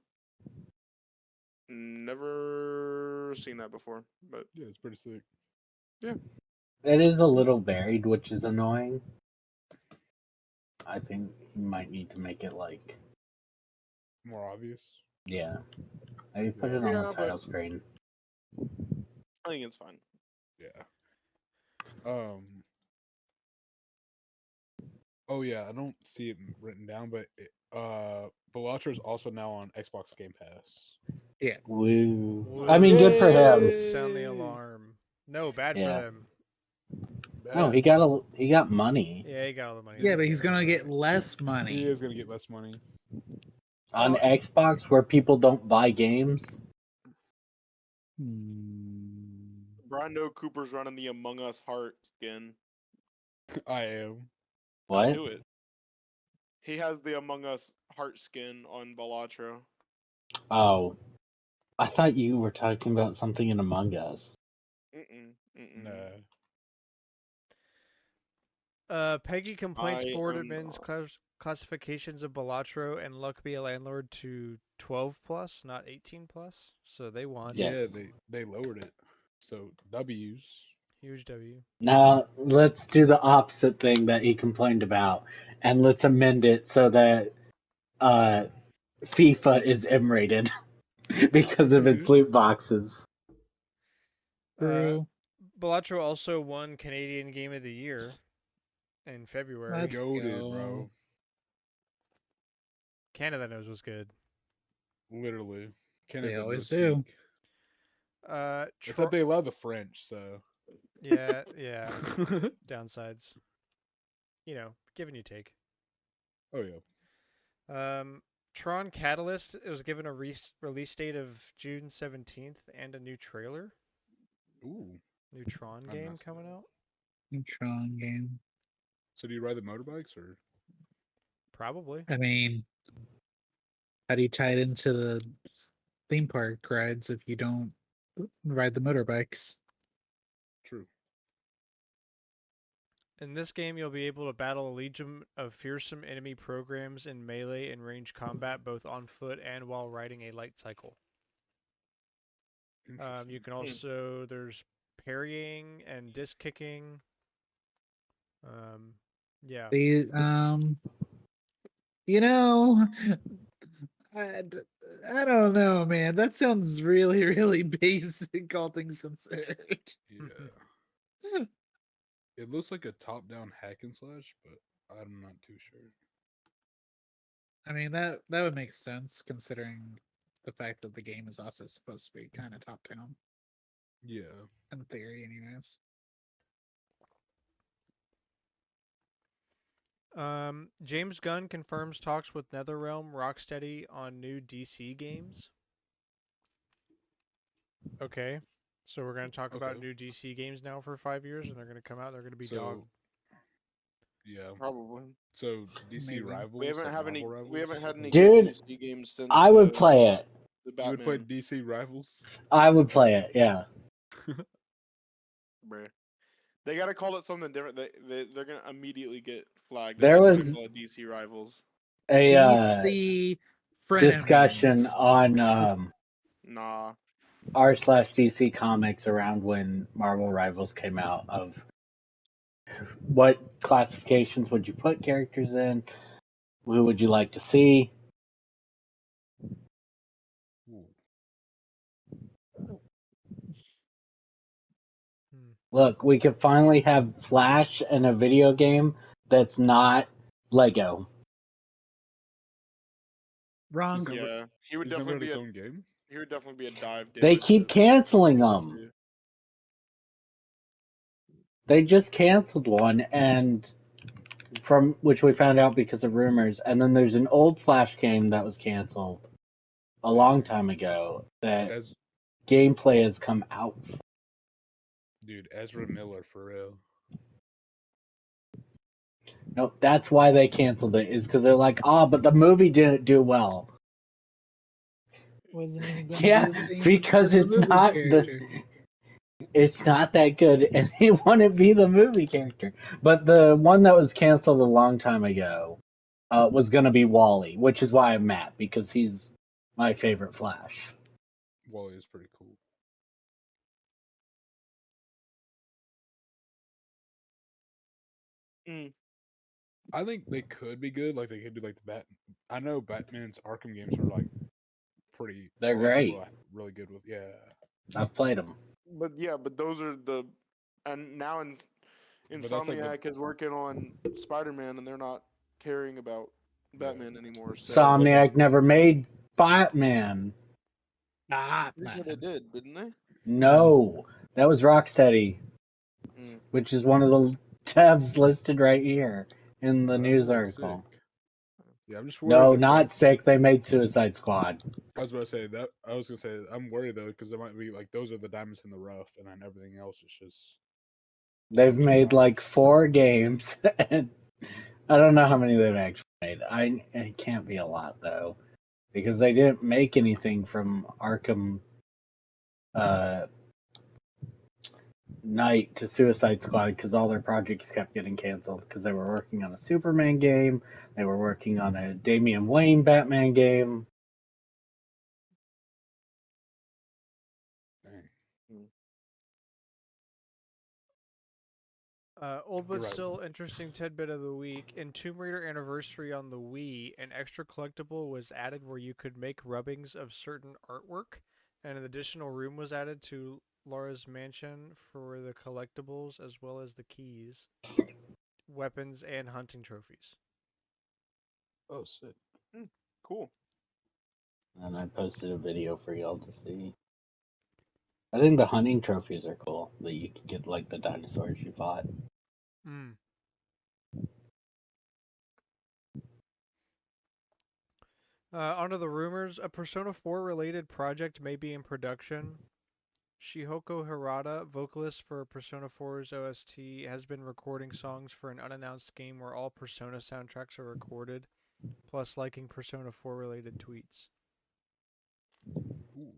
never seen that before, but Yeah, it's pretty sick. yeah. It is a little varied, which is annoying. I think you might need to make it like, More obvious. yeah. Maybe put Yeah. it on the Yeah, but title screen. I think it's fine. Yeah. Oh yeah, I don't see it written down, but Balatro is also now on Xbox Game Pass. Woo. I mean, good for him. Woo! Sound the alarm. No, bad for Yeah. them. No, Bad. he got money Yeah, he got all the money. Yeah, they but gave he's him gonna for get it. less He money. is gonna get less money. on Oh, Xbox where people don't buy games. Brando Cooper's running the Among Us heart skin. I am. I'll What? do it. He has the Among Us heart skin on Balatro. Oh, I thought you were talking about something in Among Us. Nah. Peggy complaints I board am admins not. classifications of Balatro and Luck Be a Landlord to 12 plus, not 18 plus. So they won. Yes. Yeah, they lowered it. So W's. Huge W. Now let's do the opposite thing that he complained about, and let's amend it so that FIFA is M-rated because of its loot boxes. True. Balatro also won Canadian Game of the Year in February. Let's Goated, go. bro. Canada knows what's good. Literally. They Canada no always do. speak. Uh, Except they love the French, so. yeah, downsides. You know, give and you take. Oh yeah. Tron Catalyst. It was given a release date of June 17th and a new trailer. Ooh. New Tron I'm game not coming out. Tron game. So do you ride the motorbikes or? Probably. I mean, how do you tie it into the theme park rides if you don't ride the motorbikes? True. In this game, you'll be able to battle a legion of fearsome enemy programs in melee and range combat, both on foot and while riding a light cycle. You Interesting. can also there's parrying and disc kicking. Yeah. They, you know, I, I don't know, man. That sounds really, really basic, all things considered. Yeah. It looks like a top-down hack and slash, but I'm not too sure. I mean, that would make sense considering the fact that the game is also supposed to be kind of top down. Yeah. In theory, anyways. James Gunn confirms talks with NetherRealm Rocksteady on new DC games. Okay. So we're going to talk about Okay. new DC games now for 5 years, and they're going to come out. They're going to be dog. So yeah. Probably. So DC Amazing. Rivals, We haven't like had Marvel any. Rivals. We haven't had any Dude, good DC games since I would play it. the You would play Batman. DC Rivals? I would play it. Yeah. Bruh. They gotta call it something different. They're gonna immediately get flagged if There they try to was call it DC Rivals. a DC discussion frenemies. on Nah. r/DC Comics around when Marvel Rivals came out of what classifications would you put characters in? Who would you like to see? Ooh. Hmm. Look, we could finally have Flash in a video game that's not Lego. Wrong. Yeah. He would He's never definitely had be his a. own game? He would definitely be a dive. They keep canceling them. They just canceled one, and from which we found out because of rumors. And then there's an old Flash game that was canceled a long time ago that As gameplay has come out. dude, Ezra Miller for real. No, that's why they canceled it. Is because they're like, but the movie didn't do well. Wasn't even going to Yeah, be the same because as the it's movie not character. it's not that good, and he wouldn't be the movie character. But the one that was canceled a long time ago was going to be Wally, which is why I'm mad, because he's my favorite Flash. Wally is pretty cool. I think they could be good. Like they could do like the Bat. I know Batman's Arkham games are like pretty. They're a lot of people great. are really good with. Yeah. I've played them. But yeah, but those are the. And now But that's like the. Insomniac is working on Spider-Man, and they're not caring about Yeah. Batman anymore. So That's like Insomniac never made Batman. Ah, pretty sure they did, didn't they? No, that was Rocksteady, Mm. which is one of the tabs listed right here in the news oh, article. sick. Yeah, I'm just worried. No, If, not like, sick. They made Suicide Squad. I was about to say that. I was gonna say I'm worried though because it might be like those are the diamonds in the rough, and then everything else is just. They've Garbage made time. like 4 games, and I don't know how many they've actually made. It can't be a lot though, because they didn't make anything from Arkham Knight to Suicide Squad because all their projects kept getting canceled because they were working on a Superman game, they were working on a Damian Wayne Batman game. Dang. Old but You're right. still interesting tidbit of the week. In Tomb Raider Anniversary on the Wii, an extra collectible was added where you could make rubbings of certain artwork, and an additional room was added to Laura's mansion for the collectibles as well as the keys, weapons, and hunting trophies. Oh, sick. Cool. And I posted a video for y'all to see. I think the hunting trophies are cool, that you can get like the dinosaurs you fought. Mm. Onto the rumors. A Persona 4 related project may be in production. Shihoko Hirata, vocalist for Persona 4's OST, has been recording songs for an unannounced game where all Persona soundtracks are recorded, plus liking Persona 4 related tweets. Ooh.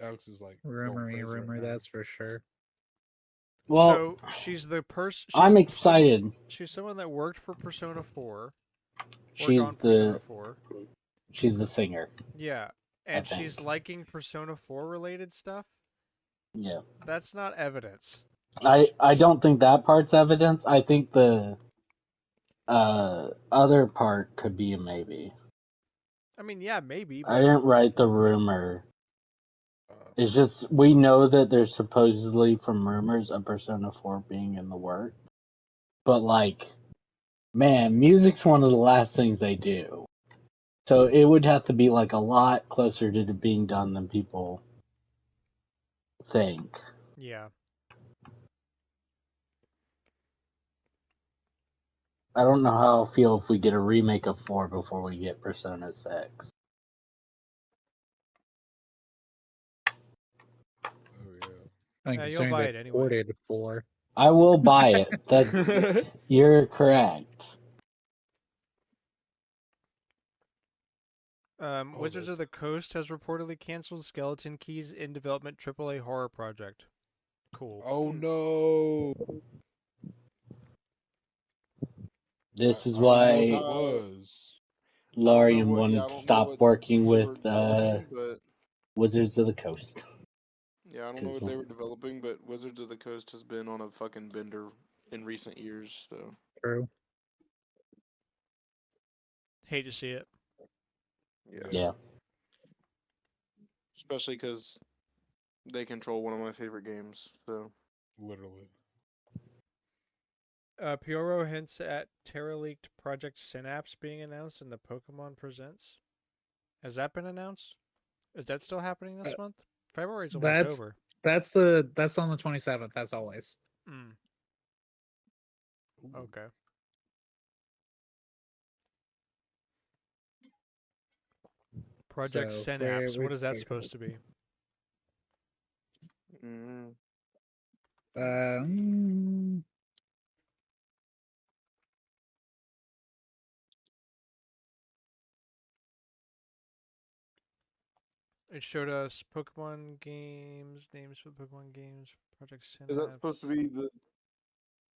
Alex is like going Rumor, crazy right rumor, now. that's for sure. Well, So she's the person. I'm excited. She's someone that worked for Persona 4. She's on Persona 4. She's the singer. Yeah, and she's liking Persona 4 related stuff. Yeah. That's not evidence. I don't think that part's evidence. I think the other part could be a maybe. I mean, yeah, maybe, I but didn't write the rumor. It's just we know that there's supposedly from rumors of Persona 4 being in the work. But like, man, music's one of the last things they do. So it would have to be like a lot closer to being done than people think. Yeah. I don't know how I'll feel if we get a remake of 4 before we get Persona 6. Oh yeah. I think You'll buy it anyway. ported for. I will buy it. That you're correct. Wizards of the Coast has reportedly canceled Skeleton Key's in development AAA horror project. Cool. Oh no. This is I don't know what why that was. Larian what- yeah, I wanted to don't know stop what working they were with developing, but Wizards of the Coast. yeah, I don't know what they were developing, but Wizards of the Coast has been on a fucking bender in recent years. So True. Hate to see it. Yeah. especially because they control one of my favorite games. So Literally. Pioro hints at Terra-leaked Project Synapse being announced in the Pokemon Presents. Has that been announced? Is that still happening this month? February's almost That's over. that's on the 27th. As always. Mm. Okay. Project So, Synapse. What is that supposed to be? It showed us Pokemon games, names for Pokemon games, Project Synapse. is that supposed to be the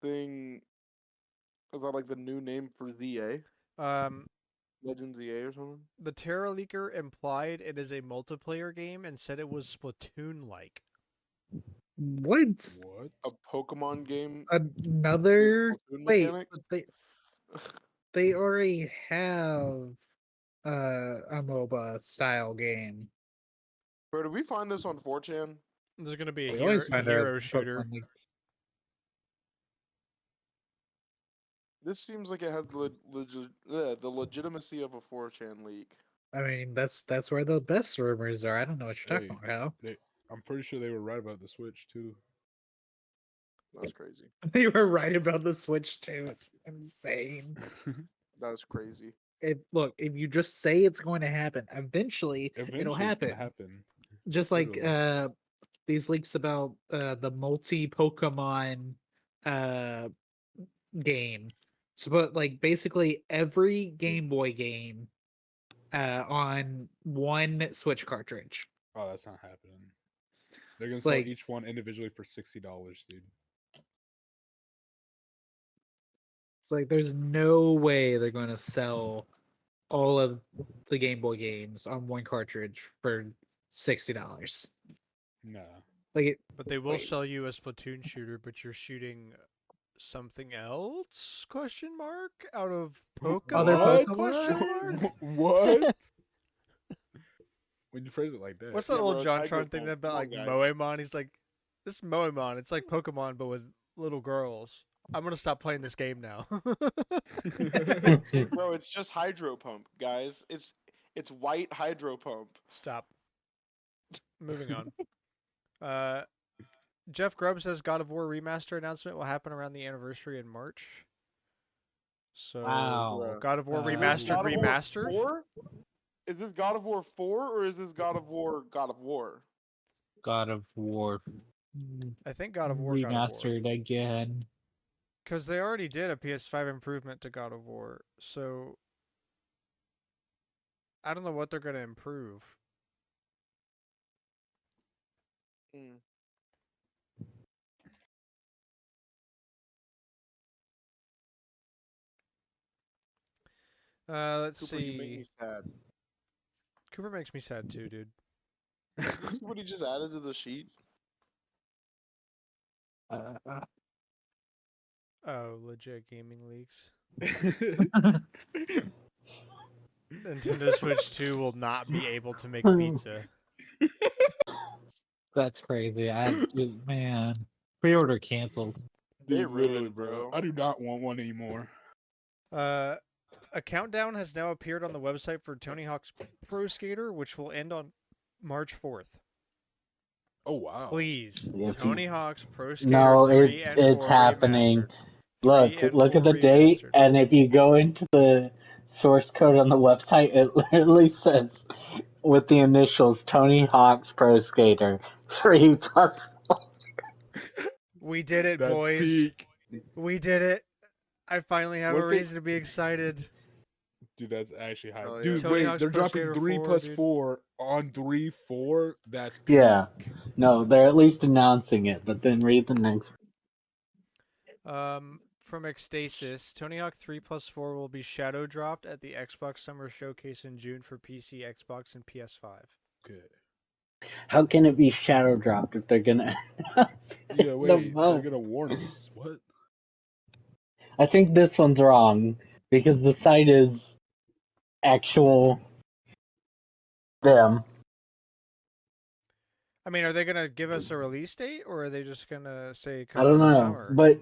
thing about like the new name for ZA? Legend ZA or something? The Terra Leaker implied it is a multiplayer game and said it was Splatoon-like. What? What? A Pokemon game Another with Splatoon wait, mechanics? but they already have a MOBA style game. Bro, did we find this on 4chan? There's going to be a We always find hero a shooter. Pokemon League. This seems like it has the legitimacy of a 4chan leak. I mean, that's where the best rumors are. I don't know what you're Hey, talking about. I'm pretty sure they were right about the Switch too. That's crazy. They were right about the Switch too. It's insane. That's crazy. Look, if you just say it's going to happen, eventually it'll Eventually, it's happen. gonna happen. Just like Literally. these leaks about the multi Pokemon game. So, but like basically every Game Boy game on one Switch cartridge. Oh, that's not happening. They're gonna It's sell like each one individually for $60, dude. it's like there's no way they're going to sell all of the Game Boy games on one cartridge for $60. Nah. Like, But they will wait. sell you a Splatoon shooter, but you're shooting something else? Question mark out of Pokemon? Other What? Question mark? What? When you phrase it like that. What's that Yeah, old bro, it's JonTron thing Hydro about Pump. like Come on, guys. Moemon? He's like, this is Moemon. It's like Pokemon, but with little girls. I'm gonna stop playing this game now. Bro, it's just Hydro Pump, guys. It's white Hydro Pump. Stop. Moving on. Jeff Grubb says God of War remaster announcement will happen around the anniversary in March. So Wow. God of War Is this remastered God of War remaster. 4? Is this God of War 4 or is this God of War God of War? God of War I think God of War remastered again. because they already did a PS5 improvement to God of War. So I don't know what they're gonna improve. Let's Cooper, you make see. me sad. Cooper makes me sad too, dude. You see what he just added to the sheet? Oh, legit gaming leaks. Nintendo Switch 2 will not be able to make pizza. That's crazy. Man, pre-order canceled. They Dude, literally, ruined, bro. bro. I do not want one anymore. A countdown has now appeared on the website for Tony Hawk's Pro Skater, which will end on March 4th. Oh wow. Please, If you, Tony Hawk's Pro Skater no, 3 and it's 4 happening. remastered. 3 and Look 4 at the date, remastered. and if you go into the source code on the website, it literally says with the initials Tony Hawk's Pro Skater 3+. We did it, That's boys. peak. We did it. I finally have What a they- reason to be excited. Dude, that's actually hype. Hell yeah. Dude, Tony wait, Hawk's they're Pro dropping Skater 3 4, plus dude. 4 on 3-4. That's peak. Yeah. No, they're at least announcing it, but then read the next. From Ecstasis, Tony Hawk 3 plus 4 will be shadow dropped at the Xbox Summer Showcase in June for PC, Xbox, and PS5. Good. How can it be shadow dropped if they're gonna? Yeah, The wait, they're month? gonna warn us. What? I think this one's wrong because the site is actual them. I mean, are they gonna give us a release date, or are they just gonna say I come don't in the know, summer? but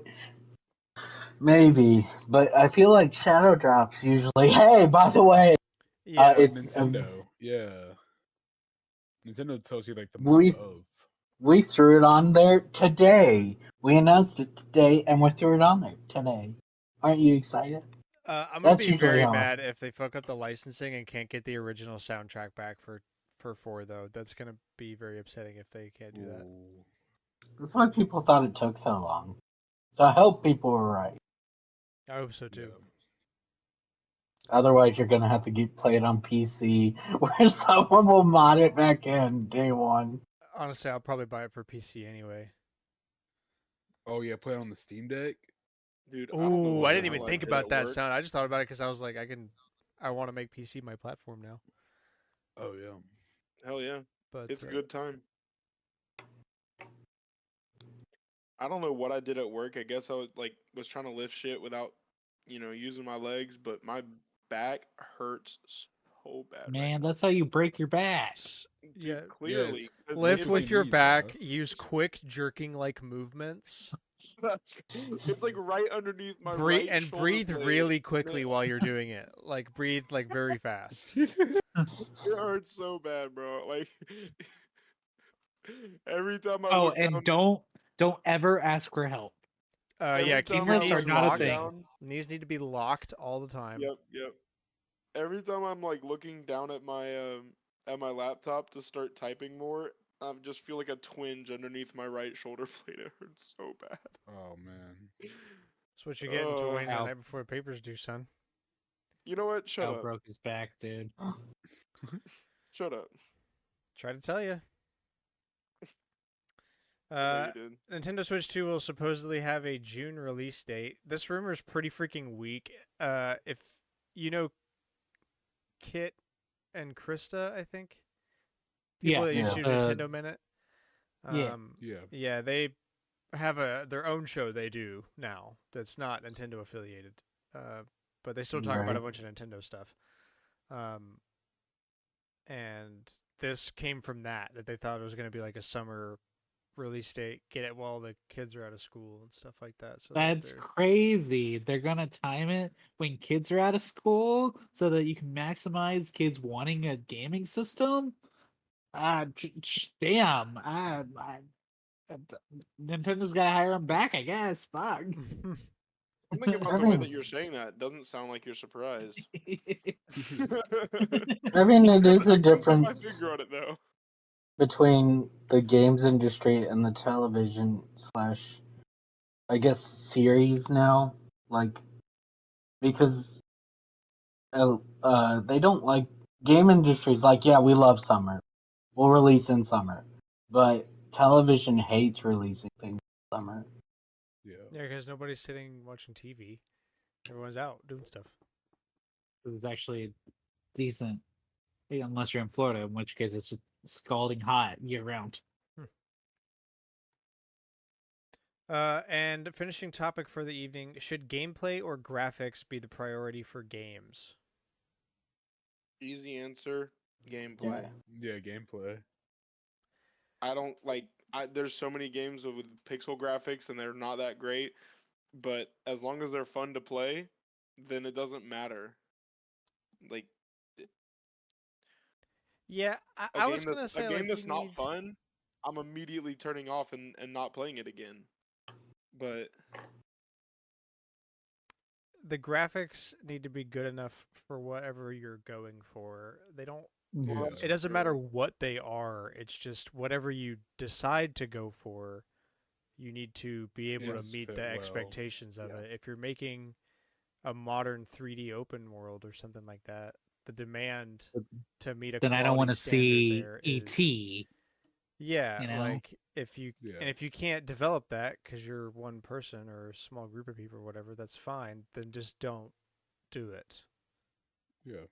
maybe. But I feel like shadow drops usually. Hey, by the way, Yeah, Like it's Nintendo. Yeah. Nintendo tells you like the we month of. we threw it on there today. We announced it today, and we threw it on there today. Aren't you excited? I'm gonna That's be usually very how. mad if they fuck up the licensing and can't get the original soundtrack back for 4 though. That's gonna be very upsetting if they can't do that. Ooh. That's why people thought it took so long. So I hope people were right. I hope so Yeah. too. Otherwise, you're gonna have to play it on PC, where someone will mod it back in day one. Honestly, I'll probably buy it for PC anyway. Oh yeah, play it on the Steam Deck. Dude, I don't know Ooh, what I the didn't even hell I think did about at that work. sound. I just thought about it because I was like, I want to make PC my platform now. Oh yeah. Hell yeah, But it's a good time. I don't know what I did at work. I guess I was trying to lift shit without, using my legs, but my back hurts so bad right Man, now. that's how you break your back. Dude, yeah, clearly. 'cause lift it's with like, your knees, back. bro. Use quick jerking like movements. it's like right underneath my Breathe right and shoulder breathe blade, really and quickly it, while you're doing it. Like breathe like very fast. it hurts so bad, bro. Like every time I Oh, look and down, don't ever ask for help. Yeah, every keep time your I Teamlifts are knees like not a look locked. thing. down, Knees need to be locked all the time. yep. Every time I'm like looking down at my laptop to start typing more, I just feel like a twinge underneath my right shoulder blade. It hurts so bad. Oh man. That's what you get until waiting the Ow. night before papers due, son. You know what? Shut Al up. broke his back, dude. Shut up. Try to tell you. I know you did. Nintendo Switch 2 will supposedly have a June release date. This rumor is pretty freaking weak. If you know Kit and Krista, I think people Yeah. that used to do Yeah. Nintendo Minute. Yeah. Yeah. Yeah, they have their own show they do now that's not Nintendo affiliated. But they still talk about a Right. bunch of Nintendo stuff. And this came from that they thought it was going to be like a summer release date, get it while the kids are out of school and stuff like that. So That's crazy. They're gonna time it when kids are out of school so that you can maximize kids wanting a gaming system. Damn. Nintendo's gotta hire them back, I guess. Fuck. Something about I the way mean- that you're saying that doesn't sound like you're surprised. I mean, it is a I couldn't put my difference finger on it though. between the games industry and the television slash, I guess, series now. Like, because they don't like game industries. Like, yeah, we love summer. We'll release in summer, but television hates releasing things in summer. Yeah. yeah, because nobody's sitting watching TV. Everyone's out doing stuff. It's actually decent. Unless you're in Florida, in which case it's just scalding hot year round. And finishing topic for the evening: should gameplay or graphics be the priority for games? Easy answer, gameplay. Yeah, gameplay. I don't like there's so many games with pixel graphics and they're not that great, but as long as they're fun to play, then it doesn't matter. Like Yeah, a I was game gonna say like you that's not need. fun, I'm immediately turning off and not playing it again. But The graphics need to be good enough for whatever you're going for. They don't. well, Yeah. that's It doesn't true. matter what they are. It's just whatever you decide to go for. You need to be able to Yes, meet fit the well. expectations of Yeah. it. If you're making a modern 3D open world or something like that, the demand to meet a Then I don't want quality to standard see there is ET. yeah, You know? like if you Yeah. and if you can't develop that because you're one person or a small group of people or whatever, that's fine. Then just don't do it. Yeah.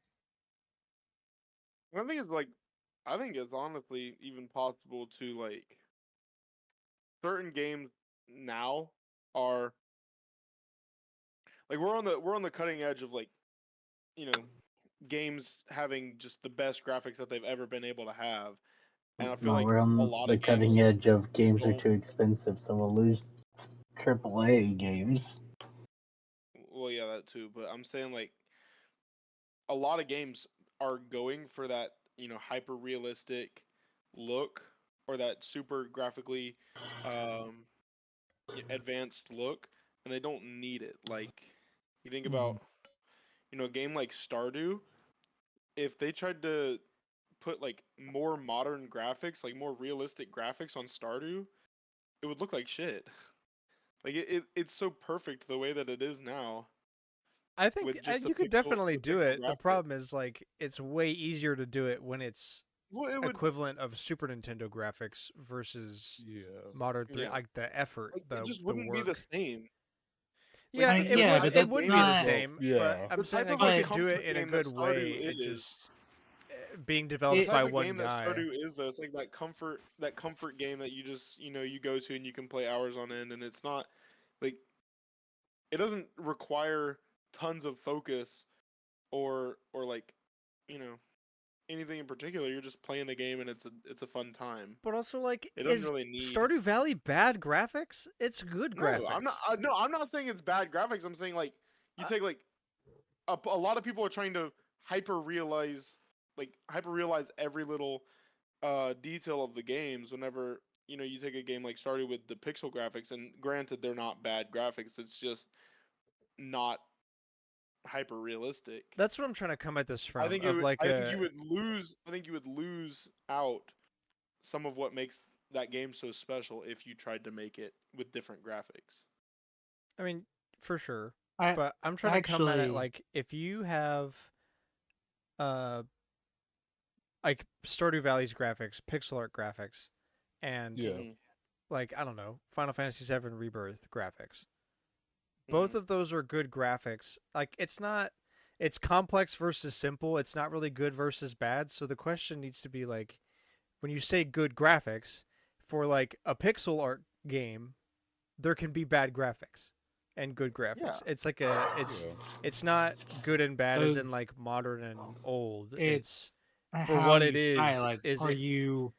I think it's honestly even possible to like certain games now are like we're on the cutting edge of like, you know, games having just the best graphics that they've ever been able to have. And I feel No, like we're a on lot the of games cutting edge of games are don't. too expensive, so we'll lose AAA games. Well, yeah, that too. But I'm saying like a lot of games are going for that, you know, hyper realistic look or that super graphically um, advanced look, and they don't need it. Like you think about, you know, a game like Stardew. If they tried to put like more modern graphics, like more realistic graphics on Stardew, it would look like shit. Like it's so perfect the way that it is now I think with just you could definitely the do pixel it. The graphics. problem is like it's way easier to do it when it's Well, it would, equivalent of Super Nintendo graphics versus Yeah. modern 3. yeah, Like the effort, like it just the wouldn't be the work. same. Like Yeah, I mean, the yeah, type but it of that's wouldn't game be the not. Well, same, but yeah. I'm the saying type of like you like But could do it comfort in a game that good way. Stardew It is. just being The developed it, by type of one game that guy. Stardew is, though, it's like that comfort game that you just, you know, you go to and you can play hours on end, and it's not like it doesn't require tons of focus or like, you know, anything in particular. You're just playing the game and it's a fun time. But also like It doesn't is really need. Stardew Valley bad graphics? It's good No, I'm not. graphics. No, I'm not saying it's bad graphics. I'm saying like you I, take like a lot of people are trying to hyper realize every little detail of the games whenever, you know, you take a game like Stardew with the pixel graphics, and granted they're not bad graphics, it's just not hyper realistic. that's what I'm trying to come at this from. Of like I think a you would lose out some of what makes that game so special if you tried to make it with different graphics. I mean, for sure. I But I'm trying to come at it actually. like if you have uh like Stardew Valley's graphics, pixel art graphics, and Yeah. Mhm. like I don't know, Final Fantasy VII Rebirth graphics. Both Mhm. of those are good graphics. Like it's complex versus simple. It's not really good versus bad. So the question needs to be like when you say good graphics for like a pixel art game, there can be bad graphics and good Yeah. graphics. Yeah. It's not good and bad as in Those like modern and old. It's it's for how what it you stylize. is Are it you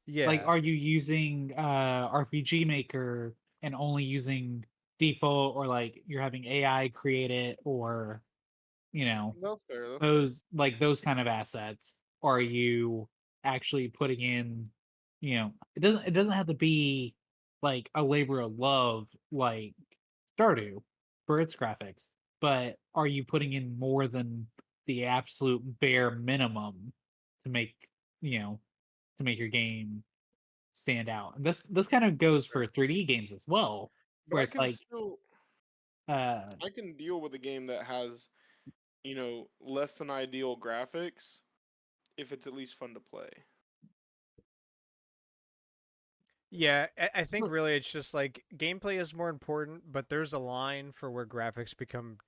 like yeah. are you using RPG Maker and only using default, or like you're having AI create it, or you know That's fair. That's fair. those kind of assets? Or are you actually putting in, it doesn't have to be like a labor of love like Stardew for its graphics, but are you putting in more than the absolute bare minimum to make, you know to make your game stand out? And this kind of goes for 3D games as well, But where it's like uh I can deal with a game that has, you know, less than ideal graphics if it's at least fun to play. Yeah, I think look, really it's just like gameplay is more important, but there's a line for where graphics become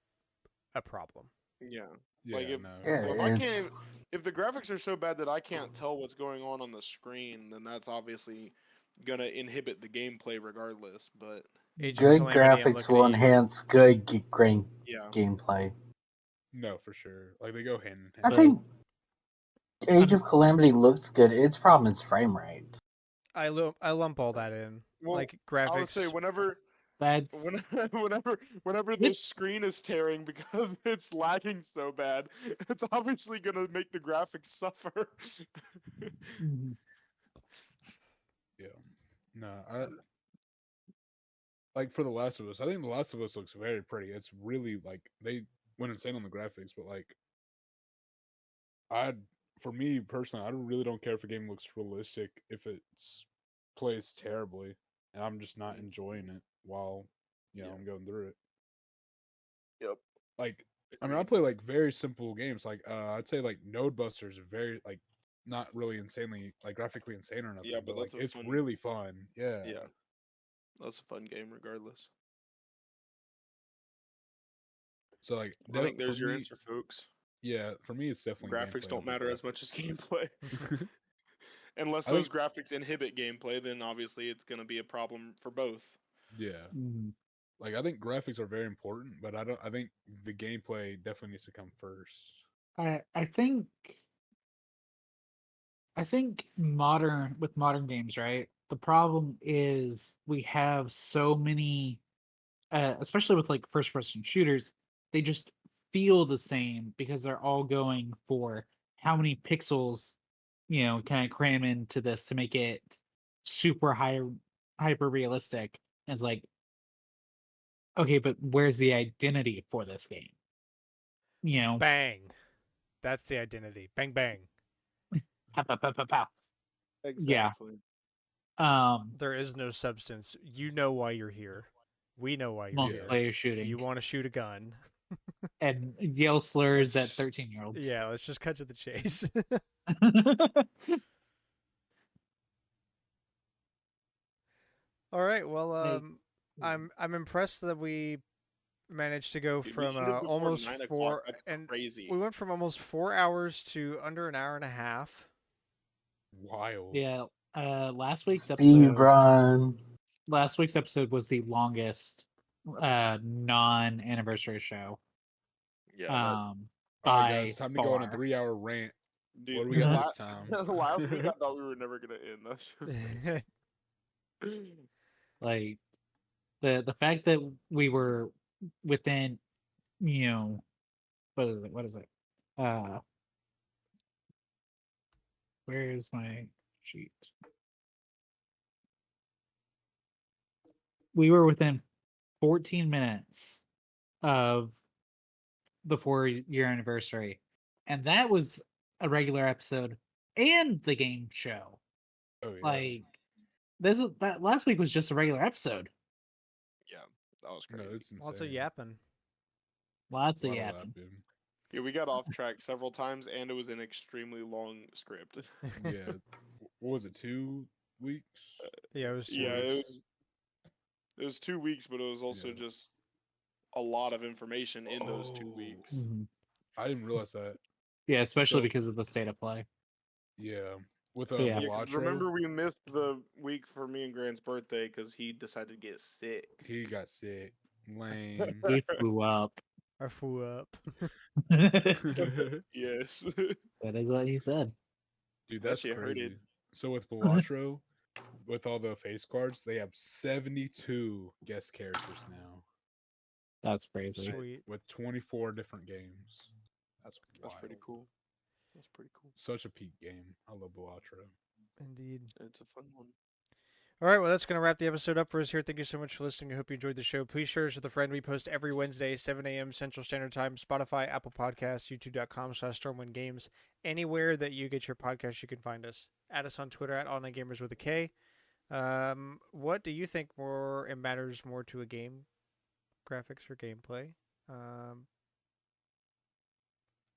a problem. Yeah. Like Yeah. No. Yeah, if I it's can't if the graphics are so bad that I can't tell what's going on the screen, then that's obviously gonna inhibit the gameplay regardless. But Age of good Calamity, I'm graphics looking at will you. enhance good yeah. gameplay. No, for sure. Like they go hand in I hand. but think Age I'm of Calamity looks good. Its problem is frame rate. I lump all that in. Well, Like I would say graphics. whenever That's Whenever the screen is tearing because it's lagging so bad, it's obviously gonna make the graphics suffer. Mhm. Yeah. No, I like for The Last of Us. I think The Last of Us looks very pretty. It's really like they went insane on the graphics, but like I, for me personally, I really don't care if a game looks realistic if it's plays terribly, and I'm just not enjoying it while Yeah. I'm going through it. Yep. Like I mean, I Agreed. play like very simple games. Like I'd say like Node Busters are very like not really insanely like graphically insane or nothing, Yeah, but but like that's a it's fun. really fun. Yeah. Yeah, that's a fun game regardless. So like I think for there's your me, answer, folks. yeah, for me it's definitely Graphics gameplay don't over matter as much as gameplay. Unless I those think graphics inhibit gameplay, then obviously it's gonna be a problem for both. yeah. Mhm. Like I think graphics are very important, but I think the gameplay definitely needs to come first. I think modern games, right? The problem is we have so many, especially with like first person shooters, they just feel the same because they're all going for how many pixels, can I cram into this to make it super hyper realistic. And it's like, okay, but where's the identity for this game? Bang. That's the identity. Bang bang. Pow, pow, pow, pow, pow. Yeah. Exactly. There is no substance. You know why you're here. We know why you're here. Multiplayer shooting You want to shoot a gun. and yell slurs at Let's 13-year-olds. Yeah, let's just cut to the chase. All right. Well, Like, I'm impressed that we managed to go Dude, we from ended before almost 9 o'clock. four, That's and crazy. we went from almost 4 hours to under an hour and a half. Wild. yeah, last week's Speed episode run. was the longest non-anniversary show. Yeah, Um All right, guys, by time to go on a far. 3-hour rant. What dude. do we got this time? Last week I thought we were never gonna end. That's just crazy. Like the fact that we were within, what is it? Uh where is my sheet? We were within 14 minutes of the 4-year anniversary. And that was a regular episode and the game show. Oh yeah. Like that last week was just a regular episode. Yeah, that was No, crazy. it's insane. Lots of yapping. Lots A of lot of yapping. yapping. Yeah, we got off track several times, and it was an extremely long script. Yeah. What was it? 2 weeks? Yeah, it was 2 Yeah, weeks. it was 2 weeks, but it was also Yeah. just a lot of information in those two Oh, weeks. Mhm. I didn't realize that. Yeah, especially So because of the state of play. yeah, with But yeah. Yeah, 'cause Balatro, remember we missed the week for me and Grant's birthday because he decided to get sick. he got sick. Lame. He flew up. I flew up. That Yes, is what he said. Dude, that that's shit hurted. crazy. So with Balatro, with all the face cards, they have 72 guest characters now That's crazy. Sweet. with 24 different games. That's wild. That's pretty cool. That's pretty cool. Such a peak game. I love Balatro. Indeed. It's a fun one. All right, well, that's going to wrap the episode up for us here. Thank you so much for listening. I hope you enjoyed the show. Please share us with a friend. We post every Wednesday, 7 a.m. Central Standard Time, Spotify, Apple Podcasts, youtube.com/StormwindGames. Anywhere that you get your podcast, you can find us. Add us on Twitter at OnlineGamers with a K. What do you think it matters more to a game, graphics or gameplay?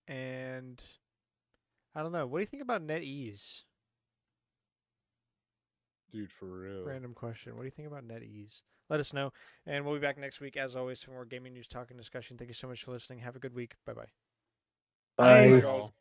And I don't know. What do you think about NetEase? Dude, for real. Random question. What do you think about NetEase? Let us know. And we'll be back next week, as always, for more gaming news, talk, and discussion. Thank you so much for listening. Have a good week. Bye-bye. Bye. Bye, guys.